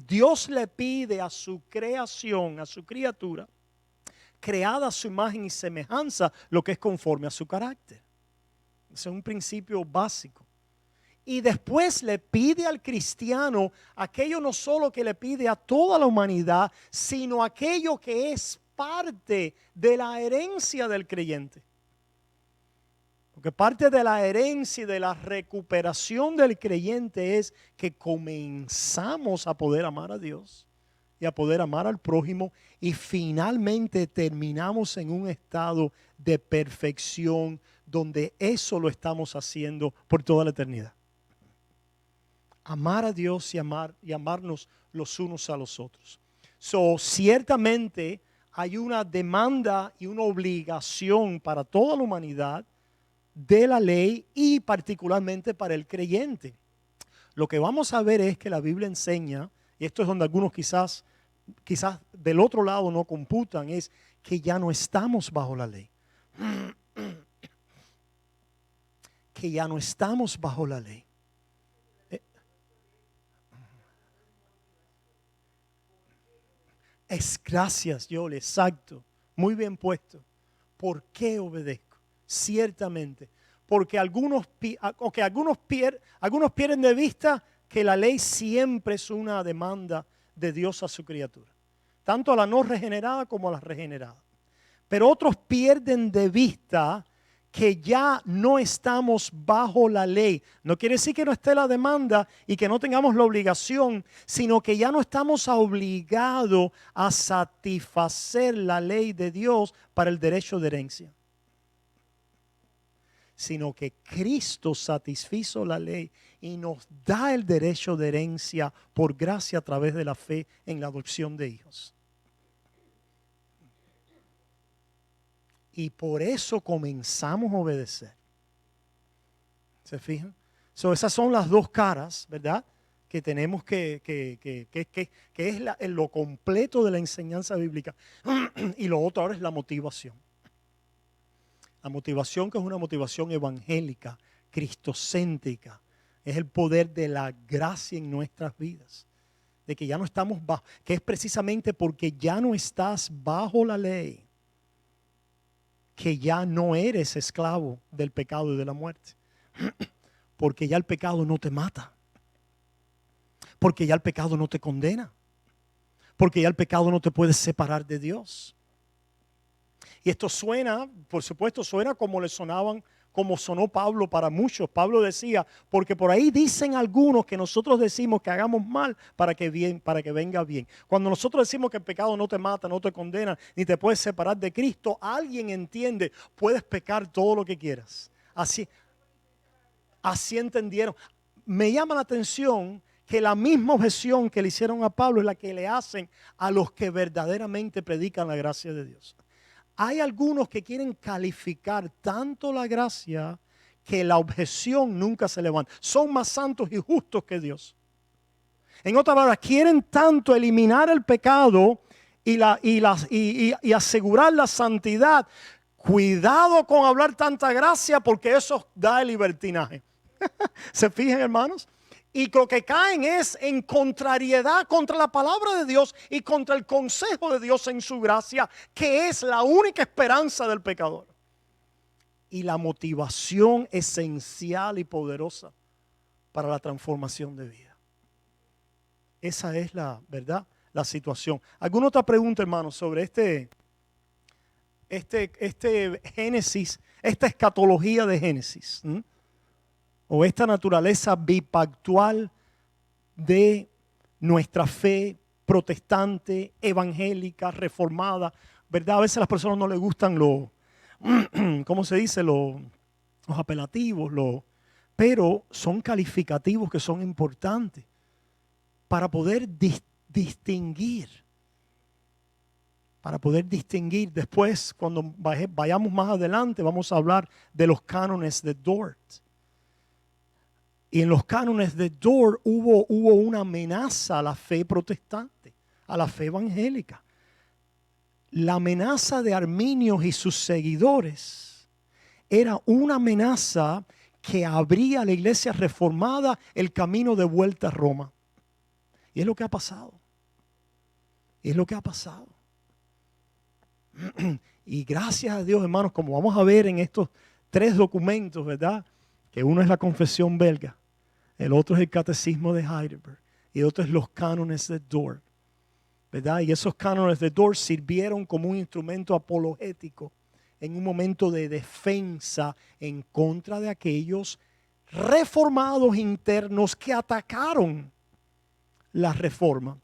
[SPEAKER 1] Dios le pide a su creación, a su criatura, creada a su imagen y semejanza, lo que es conforme a su carácter. Ese es un principio básico. Y después le pide al cristiano aquello no solo que le pide a toda la humanidad, sino aquello que es parte de la herencia del creyente. Porque parte de la herencia y de la recuperación del creyente es que comenzamos a poder amar a Dios y a poder amar al prójimo, y finalmente terminamos en un estado de perfección donde eso lo estamos haciendo por toda la eternidad. Amar a Dios y amarnos los unos a los otros. Ciertamente hay una demanda y una obligación para toda la humanidad de la ley y particularmente para el creyente. Lo que vamos a ver es que la Biblia enseña, y esto es donde algunos quizás del otro lado no computan, es que ya no estamos bajo la ley. Que ya no estamos bajo la ley. Es gracias, Yole, exacto. Muy bien puesto. ¿Por qué obedezco? Ciertamente. Porque algunos pierden de vista que la ley siempre es una demanda de Dios a su criatura. Tanto a la no regenerada como a la regenerada. Pero otros pierden de vista que ya no estamos bajo la ley. No quiere decir que no esté la demanda y que no tengamos la obligación, sino que ya no estamos obligados a satisfacer la ley de Dios para el derecho de herencia. Sino que Cristo satisfizo la ley y nos da el derecho de herencia por gracia a través de la fe en la adopción de hijos. Y por eso comenzamos a obedecer. ¿Se fijan? Esas son las dos caras, ¿verdad?, que tenemos que es lo completo de la enseñanza bíblica. Y lo otro ahora es la motivación. La motivación, que es una motivación evangélica, cristocéntrica, es el poder de la gracia en nuestras vidas. De que ya no estamos bajo, que es precisamente porque ya no estás bajo la ley, que ya no eres esclavo del pecado y de la muerte. Porque ya el pecado no te mata. Porque ya el pecado no te condena. Porque ya el pecado no te puede separar de Dios. Y esto suena, por supuesto, suena como como sonó Pablo para muchos. Pablo decía, porque por ahí dicen algunos que nosotros decimos que hagamos mal para que venga bien. Cuando nosotros decimos que el pecado no te mata, no te condena, ni te puede separar de Cristo, alguien entiende, puedes pecar todo lo que quieras. Así entendieron. me llama la atención que la misma objeción que le hicieron a Pablo es la que le hacen a los que verdaderamente predican la gracia de Dios. Hay algunos que quieren calificar tanto la gracia que la objeción nunca se levanta. Son más santos y justos que Dios. En otras palabras, quieren tanto eliminar el pecado y asegurar la santidad. Cuidado con hablar tanta gracia porque eso da el libertinaje. ¿Se fijan, hermanos? Y lo que caen es en contrariedad contra la palabra de Dios y contra el consejo de Dios en su gracia, que es la única esperanza del pecador. Y la motivación esencial y poderosa para la transformación de vida. Esa es la verdad, la situación. ¿Alguna otra pregunta, hermanos, sobre este Génesis, esta escatología de Génesis? O esta naturaleza bipactual de nuestra fe protestante, evangélica, reformada, ¿verdad? A veces a las personas no les gustan ¿cómo se dice? Los apelativos, pero son calificativos que son importantes para poder distinguir. Para poder distinguir. Después, cuando vayamos más adelante, vamos a hablar de los cánones de Dort. Y en los cánones de Dort hubo una amenaza a la fe protestante, a la fe evangélica. La amenaza de Arminio y sus seguidores era una amenaza que abría a la iglesia reformada el camino de vuelta a Roma. Y es lo que ha pasado. Y es lo que ha pasado. Y gracias a Dios, hermanos, como vamos a ver en estos 3 documentos, ¿verdad? Que uno es la confesión belga, el otro es el catecismo de Heidelberg y el otro es los cánones de Dort, ¿verdad? Y esos cánones de Dort sirvieron como un instrumento apologético en un momento de defensa en contra de aquellos reformados internos que atacaron la reforma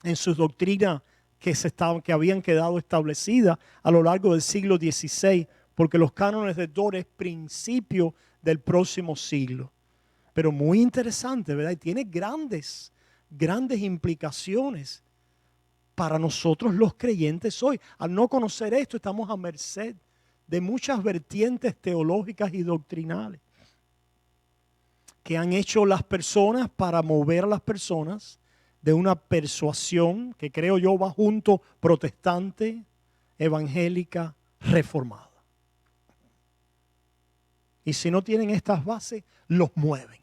[SPEAKER 1] en sus doctrinas que habían quedado establecidas a lo largo del siglo XVI, porque los cánones de Dort es principio del próximo siglo. Pero muy interesante, ¿verdad? Y tiene grandes implicaciones para nosotros los creyentes hoy. Al no conocer esto, estamos a merced de muchas vertientes teológicas y doctrinales que han hecho las personas para mover a las personas de una persuasión que creo yo va junto protestante, evangélica, reformada. Y si no tienen estas bases, los mueven.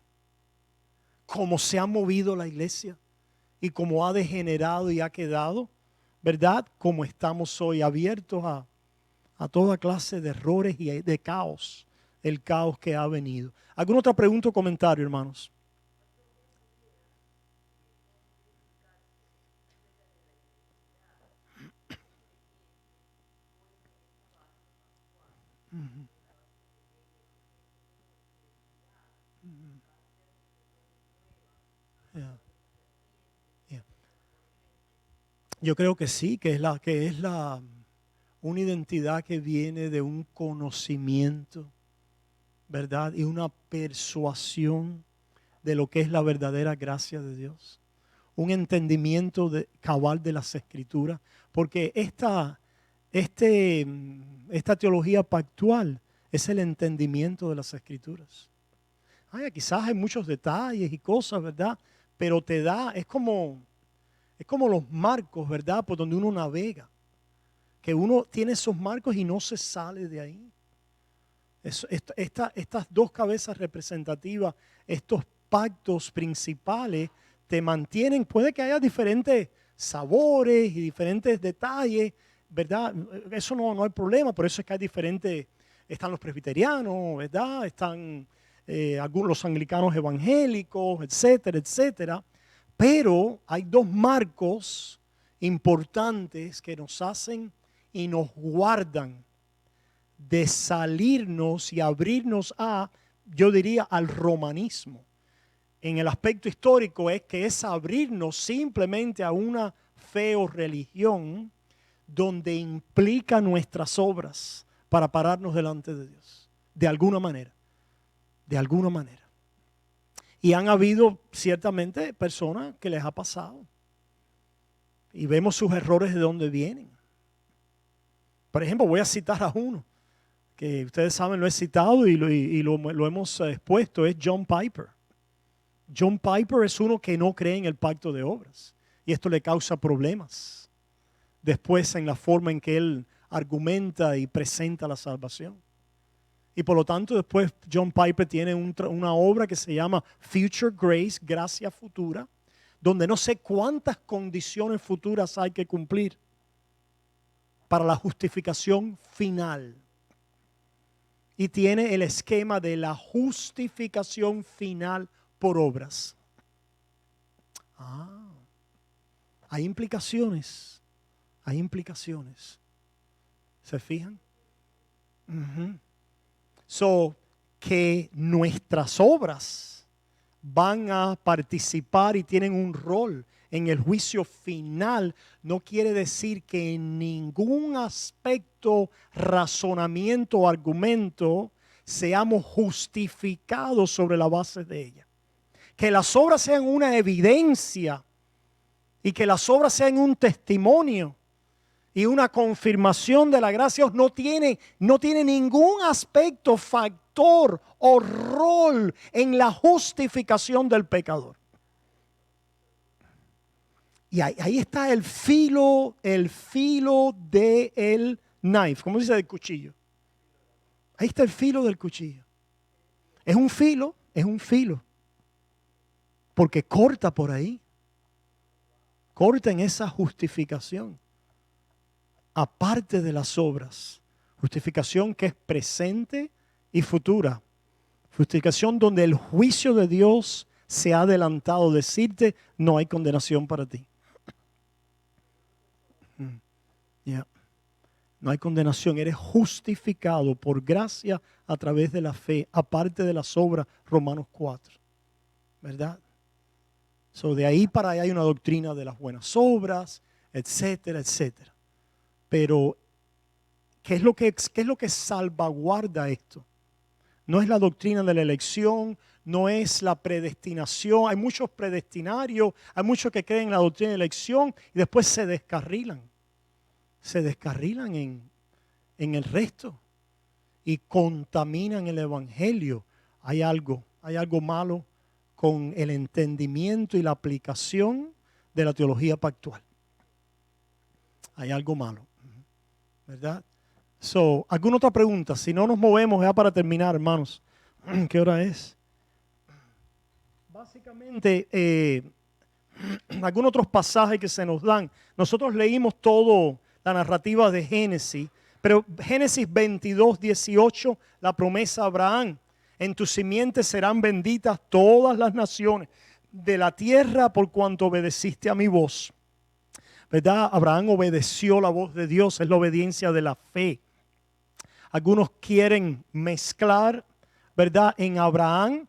[SPEAKER 1] Como se ha movido la iglesia y como ha degenerado y ha quedado, ¿verdad? Como estamos hoy abiertos a toda clase de errores y de caos, el caos que ha venido. ¿Alguna otra pregunta o comentario, hermanos? Yeah. Yeah. Yo creo que sí, que es una identidad que viene de un conocimiento, ¿verdad? Y una persuasión de lo que es la verdadera gracia de Dios. Un entendimiento cabal de las Escrituras, porque esta teología pactual es el entendimiento de las Escrituras. Quizás hay muchos detalles y cosas, ¿verdad? Pero es como los marcos, ¿verdad? Por donde uno navega. Que uno tiene esos marcos y no se sale de ahí. Estas 2 cabezas representativas, estos pactos principales, te mantienen. Puede que haya diferentes sabores y diferentes detalles, ¿verdad? Eso no hay problema, por eso es que hay diferentes. Están los presbiterianos, ¿verdad? Están algunos los anglicanos evangélicos, etcétera, etcétera. Pero hay 2 marcos importantes que nos hacen y nos guardan de salirnos y abrirnos yo diría, al romanismo. En el aspecto histórico es que es abrirnos simplemente a una fe o religión donde implica nuestras obras para pararnos delante de Dios, de alguna manera. De alguna manera. Y han habido ciertamente personas que les ha pasado. Y vemos sus errores de dónde vienen. Por ejemplo, voy a citar a uno que ustedes saben, lo he citado y lo hemos expuesto, es John Piper. John Piper es uno que no cree en el pacto de obras y esto le causa problemas después en la forma en que él argumenta y presenta la salvación. Y por lo tanto después John Piper tiene una obra que se llama Future Grace, Gracia Futura, donde no sé cuántas condiciones futuras hay que cumplir para la justificación final. Y tiene el esquema de la justificación final por obras. Hay implicaciones. Hay implicaciones. ¿Se fijan? So, que nuestras obras van a participar y tienen un rol en el juicio final, no quiere decir que en ningún aspecto, razonamiento o argumento seamos justificados sobre la base de ella. Que las obras sean una evidencia y que las obras sean un testimonio y una confirmación de la gracia no tiene ningún aspecto, factor o rol en la justificación del pecador. Y ahí está el filo del knife, ¿cómo se dice? Del cuchillo. Ahí está el filo del cuchillo. Es un filo, porque corta por ahí. Corta en esa justificación. Aparte de las obras. Justificación que es presente y futura. Justificación donde el juicio de Dios se ha adelantado. Decirte, no hay condenación para ti. No hay condenación, eres justificado por gracia a través de la fe, aparte de las obras, Romanos 4, ¿verdad? So, de ahí para allá hay una doctrina de las buenas obras, etcétera, etcétera. Pero, ¿qué es lo que salvaguarda esto? No es la doctrina de la elección, no es la predestinación. Hay muchos predestinarios, hay muchos que creen en la doctrina de la elección y después se descarrilan en el resto y contaminan el evangelio. Hay algo malo con el entendimiento y la aplicación de la teología pactual. Hay algo malo, ¿verdad? So, ¿alguna otra pregunta? Si no nos movemos ya para terminar, hermanos. ¿Qué hora es? Básicamente, algunos otros pasajes que se nos dan. Nosotros leímos todo la narrativa de Génesis, pero Génesis 22, 18, la promesa a Abraham: en tu simiente serán benditas todas las naciones de la tierra por cuanto obedeciste a mi voz. ¿Verdad? Abraham obedeció la voz de Dios, es la obediencia de la fe. Algunos quieren mezclar, ¿verdad?, en Abraham,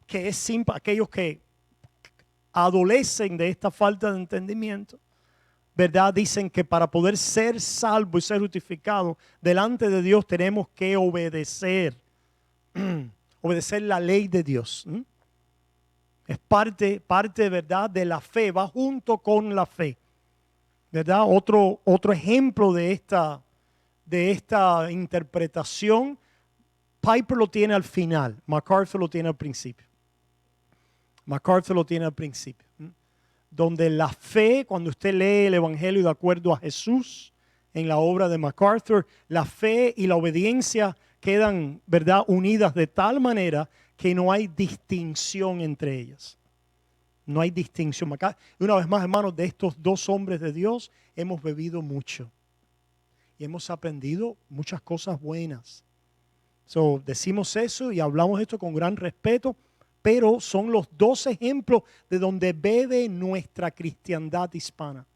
[SPEAKER 1] que es simple, aquellos que adolecen de esta falta de entendimiento, ¿verdad? Dicen que para poder ser salvo y ser justificado delante de Dios tenemos que obedecer la ley de Dios. Es parte, ¿verdad?, de la fe, va junto con la fe, ¿verdad? Otro ejemplo de esta interpretación, Piper lo tiene al final, MacArthur lo tiene al principio. Donde la fe, cuando usted lee el Evangelio de acuerdo a Jesús, en la obra de MacArthur, la fe y la obediencia quedan, ¿verdad?, unidas de tal manera que no hay distinción entre ellas. No hay distinción. Y una vez más, hermanos, de estos dos hombres de Dios hemos bebido mucho. Y hemos aprendido muchas cosas buenas. Decimos eso y hablamos esto con gran respeto, pero son los dos ejemplos de donde bebe nuestra cristiandad hispana.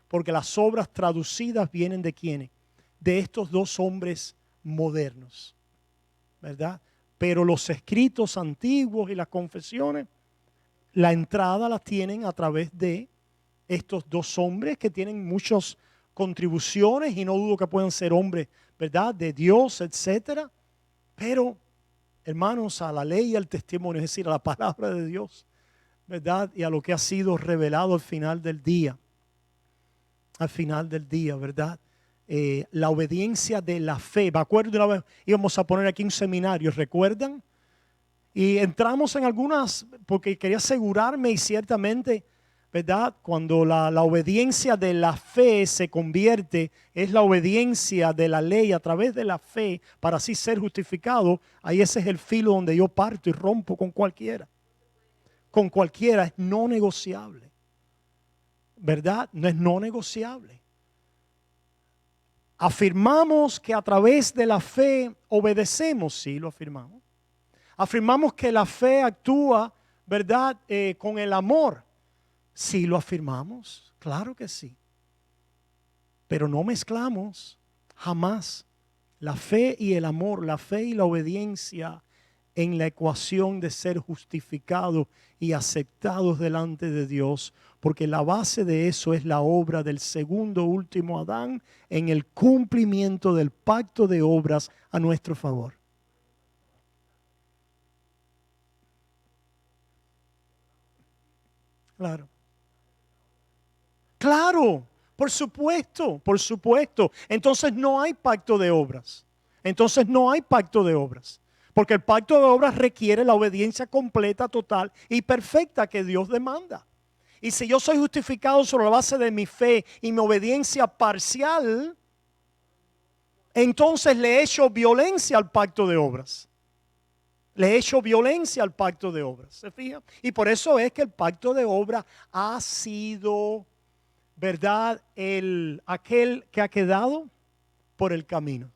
[SPEAKER 1] Porque las obras traducidas vienen de ¿quiénes? De estos dos hombres modernos, ¿verdad? Pero los escritos antiguos y las confesiones, la entrada la tienen a través de estos dos hombres que tienen muchas contribuciones y no dudo que puedan ser hombres, ¿verdad?, de Dios, etcétera. Pero hermanos, a la ley y al testimonio, es decir, a la palabra de Dios, ¿verdad? Y a lo que ha sido revelado al final del día. Al final del día, ¿verdad? La obediencia de la fe. Me acuerdo una vez, íbamos a poner aquí un seminario, ¿recuerdan? Y entramos en algunas, porque quería asegurarme y ciertamente, ¿verdad? Cuando la obediencia de la fe se convierte, es la obediencia de la ley a través de la fe para así ser justificado. Ahí ese es el filo donde yo parto y rompo con cualquiera. Con cualquiera, es no negociable. ¿Verdad? No es no negociable. Afirmamos que a través de la fe obedecemos, sí, lo afirmamos. Afirmamos que la fe actúa, ¿verdad? Con el amor, sí, lo afirmamos, claro que sí. Pero no mezclamos jamás la fe y el amor, la fe y la obediencia en la ecuación de ser justificados y aceptados delante de Dios, porque la base de eso es la obra del segundo último Adán en el cumplimiento del pacto de obras a nuestro favor. Claro. Claro, por supuesto, por supuesto. Entonces no hay pacto de obras. Entonces no hay pacto de obras. Porque el pacto de obras requiere la obediencia completa, total y perfecta que Dios demanda. Y si yo soy justificado sobre la base de mi fe y mi obediencia parcial, entonces le he hecho violencia al pacto de obras. Le he hecho violencia al pacto de obras. ¿Se fija? Y por eso es que el pacto de obras ha sido, ¿verdad? Aquel que ha quedado por el camino.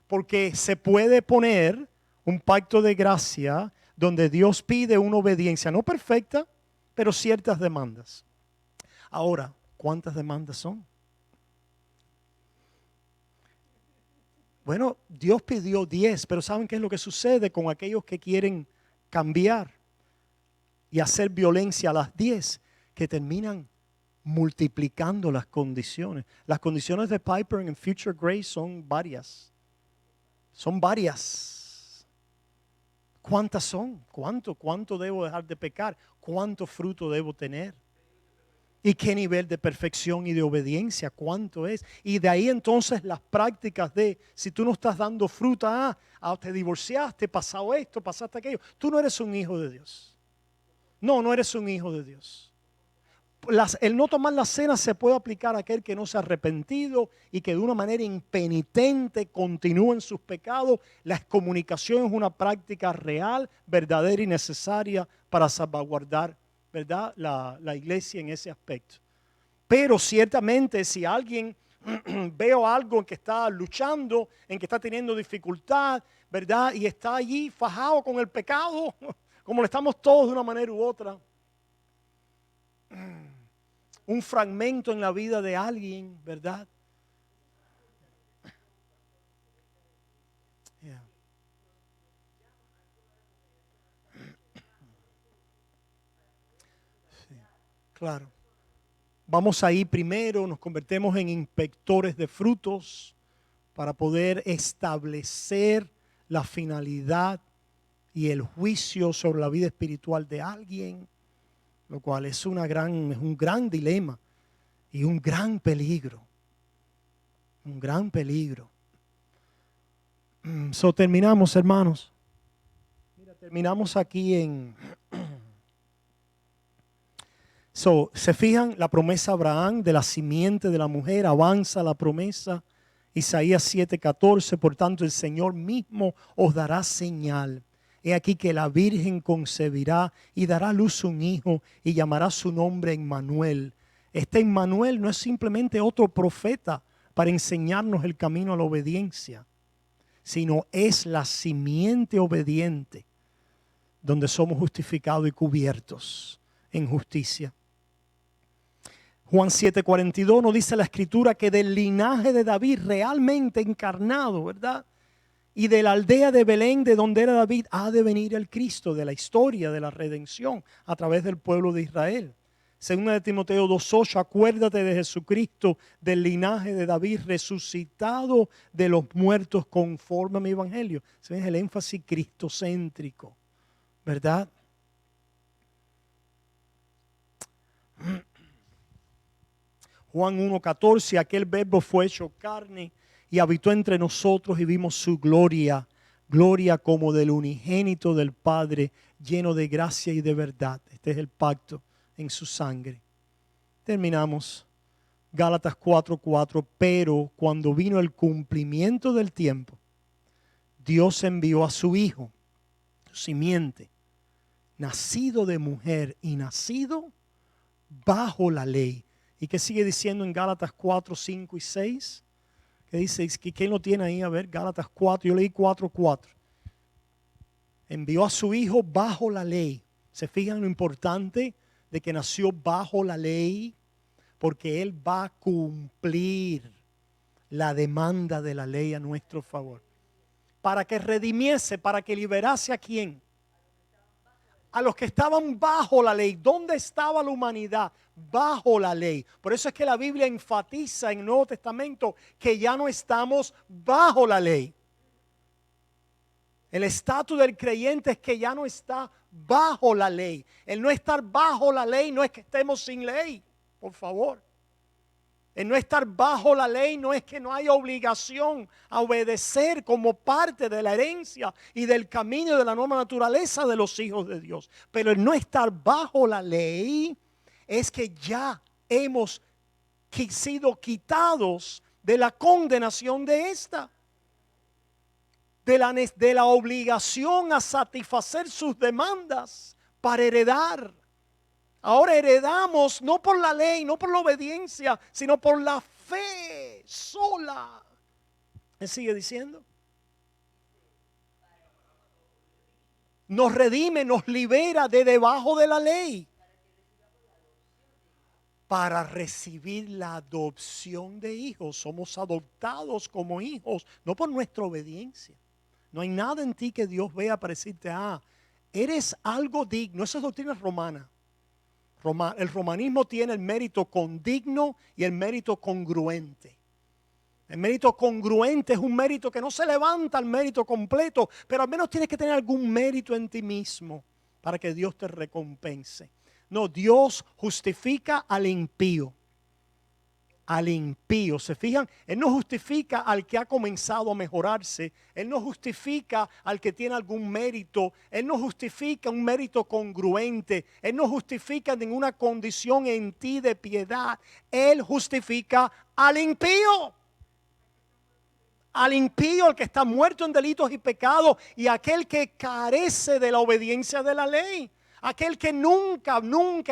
[SPEAKER 1] Porque se puede poner un pacto de gracia donde Dios pide una obediencia, no perfecta, pero ciertas demandas. Ahora, ¿cuántas demandas son? Bueno, Dios pidió 10, pero ¿saben qué es lo que sucede con aquellos que quieren cambiar y hacer violencia a las 10? Que terminan multiplicando las condiciones. Las condiciones de Piper en Future Grace son varias. Son varias. ¿Cuántas son? ¿Cuánto debo dejar de pecar? ¿Cuánto fruto debo tener? ¿Y qué nivel de perfección y de obediencia? ¿Cuánto es? Y de ahí entonces las prácticas de, si tú no estás dando fruta, te divorciaste, pasado esto, pasaste aquello. Tú no eres un hijo de Dios. No eres un hijo de Dios. El no tomar la cena se puede aplicar a aquel que no se ha arrepentido y que de una manera impenitente continúa en sus pecados. La excomunicación es una práctica real, verdadera y necesaria para salvaguardar, ¿verdad?, la iglesia en ese aspecto. Pero ciertamente si alguien veo algo en que está luchando, en que está teniendo dificultad, ¿verdad?, y está allí fajado con el pecado, como lo estamos todos de una manera u otra, un fragmento en la vida de alguien, ¿verdad? Yeah. Sí, claro. Vamos ahí primero, nos convertimos en inspectores de frutos para poder establecer la finalidad y el juicio sobre la vida espiritual de alguien, lo cual es un gran dilema y un gran peligro. Un gran peligro. Terminamos, hermanos. Mira, terminamos aquí en... se fijan, la promesa a Abraham de la simiente de la mujer, avanza la promesa. Isaías 7:14, por tanto el Señor mismo os dará señal. He aquí que la Virgen concebirá y dará a luz un hijo y llamará su nombre Emmanuel. Este Emmanuel no es simplemente otro profeta para enseñarnos el camino a la obediencia, sino es la simiente obediente donde somos justificados y cubiertos en justicia. Juan 7:42 nos dice la escritura que del linaje de David realmente encarnado, ¿verdad?, y de la aldea de Belén, de donde era David, ha de venir el Cristo de la historia de la redención a través del pueblo de Israel. Segunda de Timoteo 2:8, acuérdate de Jesucristo, del linaje de David, resucitado de los muertos conforme a mi evangelio. Se ve el énfasis cristocéntrico, ¿verdad? Juan 1:14, aquel verbo fue hecho carne y habitó entre nosotros y vimos su gloria, gloria como del unigénito del Padre, lleno de gracia y de verdad. Este es el pacto en su sangre. Terminamos. Gálatas 4:4, pero cuando vino el cumplimiento del tiempo, Dios envió a su Hijo, su simiente, nacido de mujer y nacido bajo la ley. ¿Y qué sigue diciendo en Gálatas 4, 5 y 6? ¿Qué dice? ¿Quién lo tiene ahí? A ver, Gálatas 4, yo leí 4:4. Envió a su Hijo bajo la ley. ¿Se fijan lo importante de que nació bajo la ley? Porque Él va a cumplir la demanda de la ley a nuestro favor. Para que redimiese, para que liberase ¿a quién? A los que estaban bajo la ley. ¿Dónde estaba la humanidad? Bajo la ley. Por eso es que la Biblia enfatiza en el Nuevo Testamento que ya no estamos bajo la ley. El estatus del creyente es que ya no está bajo la ley. El no estar bajo la ley no es que estemos sin ley, por favor. El no estar bajo la ley no es que no haya obligación a obedecer como parte de la herencia y del camino de la nueva naturaleza de los hijos de Dios. Pero el no estar bajo la ley es que ya hemos sido quitados de la condenación de esta. De la obligación a satisfacer sus demandas para heredar. Ahora heredamos no por la ley, no por la obediencia, sino por la fe sola. ¿Me sigue diciendo? Nos redime, nos libera de debajo de la ley para recibir la adopción de hijos. Somos adoptados como hijos, no por nuestra obediencia. No hay nada en ti que Dios vea para decirte, eres algo digno. Esa es doctrina romana. El romanismo tiene el mérito condigno y el mérito congruente. El mérito congruente es un mérito que no se levanta al mérito completo, pero al menos tienes que tener algún mérito en ti mismo para que Dios te recompense. No, Dios justifica al impío. Al impío, ¿se fijan? Él no justifica al que ha comenzado a mejorarse. Él no justifica al que tiene algún mérito. Él no justifica un mérito congruente. Él no justifica ninguna condición en ti de piedad. Él justifica al impío. Al impío, al que está muerto en delitos y pecados, y aquel que carece de la obediencia de la ley. Aquel que nunca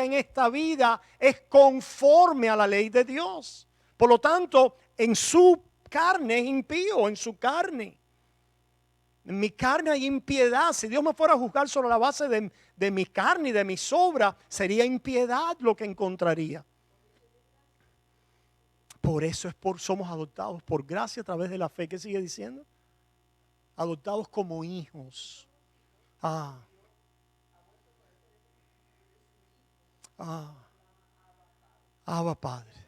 [SPEAKER 1] en esta vida es conforme a la ley de Dios. Por lo tanto, en su carne es impío, en su carne. En mi carne hay impiedad. Si Dios me fuera a juzgar sobre la base de mi carne y de mis obras, sería impiedad lo que encontraría. Por eso somos adoptados por gracia a través de la fe. ¿Qué sigue diciendo? Adoptados como hijos. Abba Padre.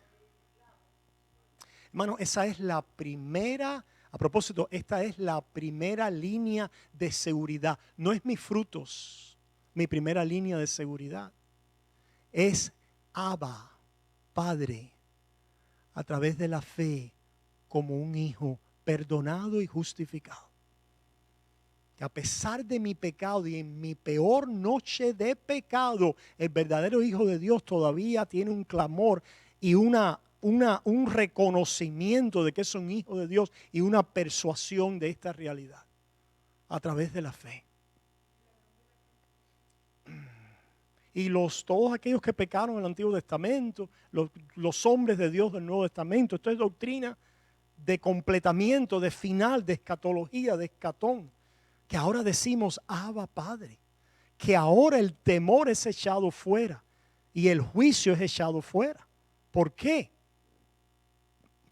[SPEAKER 1] Hermano, esa es la primera, a propósito, esta es la primera línea de seguridad. No es mis frutos, mi primera línea de seguridad. Es Abba, Padre, a través de la fe, como un hijo perdonado y justificado. Que a pesar de mi pecado y en mi peor noche de pecado, el verdadero Hijo de Dios todavía tiene un clamor y un reconocimiento de que es un hijo de Dios y una persuasión de esta realidad a través de la fe. Y todos aquellos que pecaron en el Antiguo Testamento, los hombres de Dios del Nuevo Testamento, esto es doctrina de completamiento, de final, de escatología, de escatón, que ahora decimos Abba Padre, que ahora el temor es echado fuera y el juicio es echado fuera. ¿Por qué?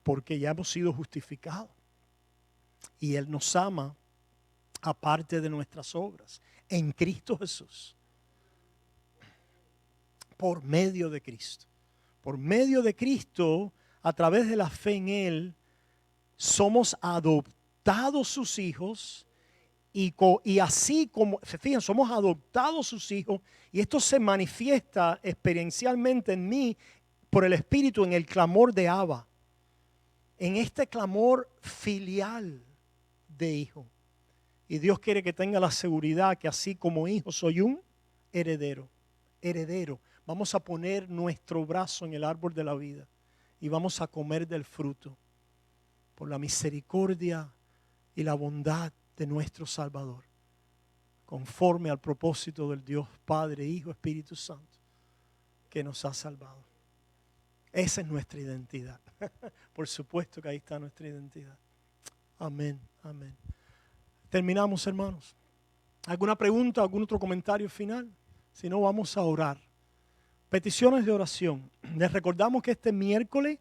[SPEAKER 1] Porque ya hemos sido justificados y Él nos ama aparte de nuestras obras en Cristo Jesús. Por medio de Cristo. Por medio de Cristo, a través de la fe en Él, somos adoptados sus hijos y así como, se fijan, somos adoptados sus hijos y esto se manifiesta experiencialmente en mí por el Espíritu en el clamor de Abba, en este clamor filial de hijo. Y Dios quiere que tenga la seguridad que así como hijo soy un heredero. Vamos a poner nuestro brazo en el árbol de la vida y vamos a comer del fruto por la misericordia y la bondad de nuestro Salvador, conforme al propósito del Dios Padre, Hijo, Espíritu Santo, que nos ha salvado. Esa es nuestra identidad. Por supuesto que ahí está nuestra identidad. Amén, amén. Terminamos, hermanos. ¿Alguna pregunta, algún otro comentario final? Si no, vamos a orar. Peticiones de oración. Les recordamos que este miércoles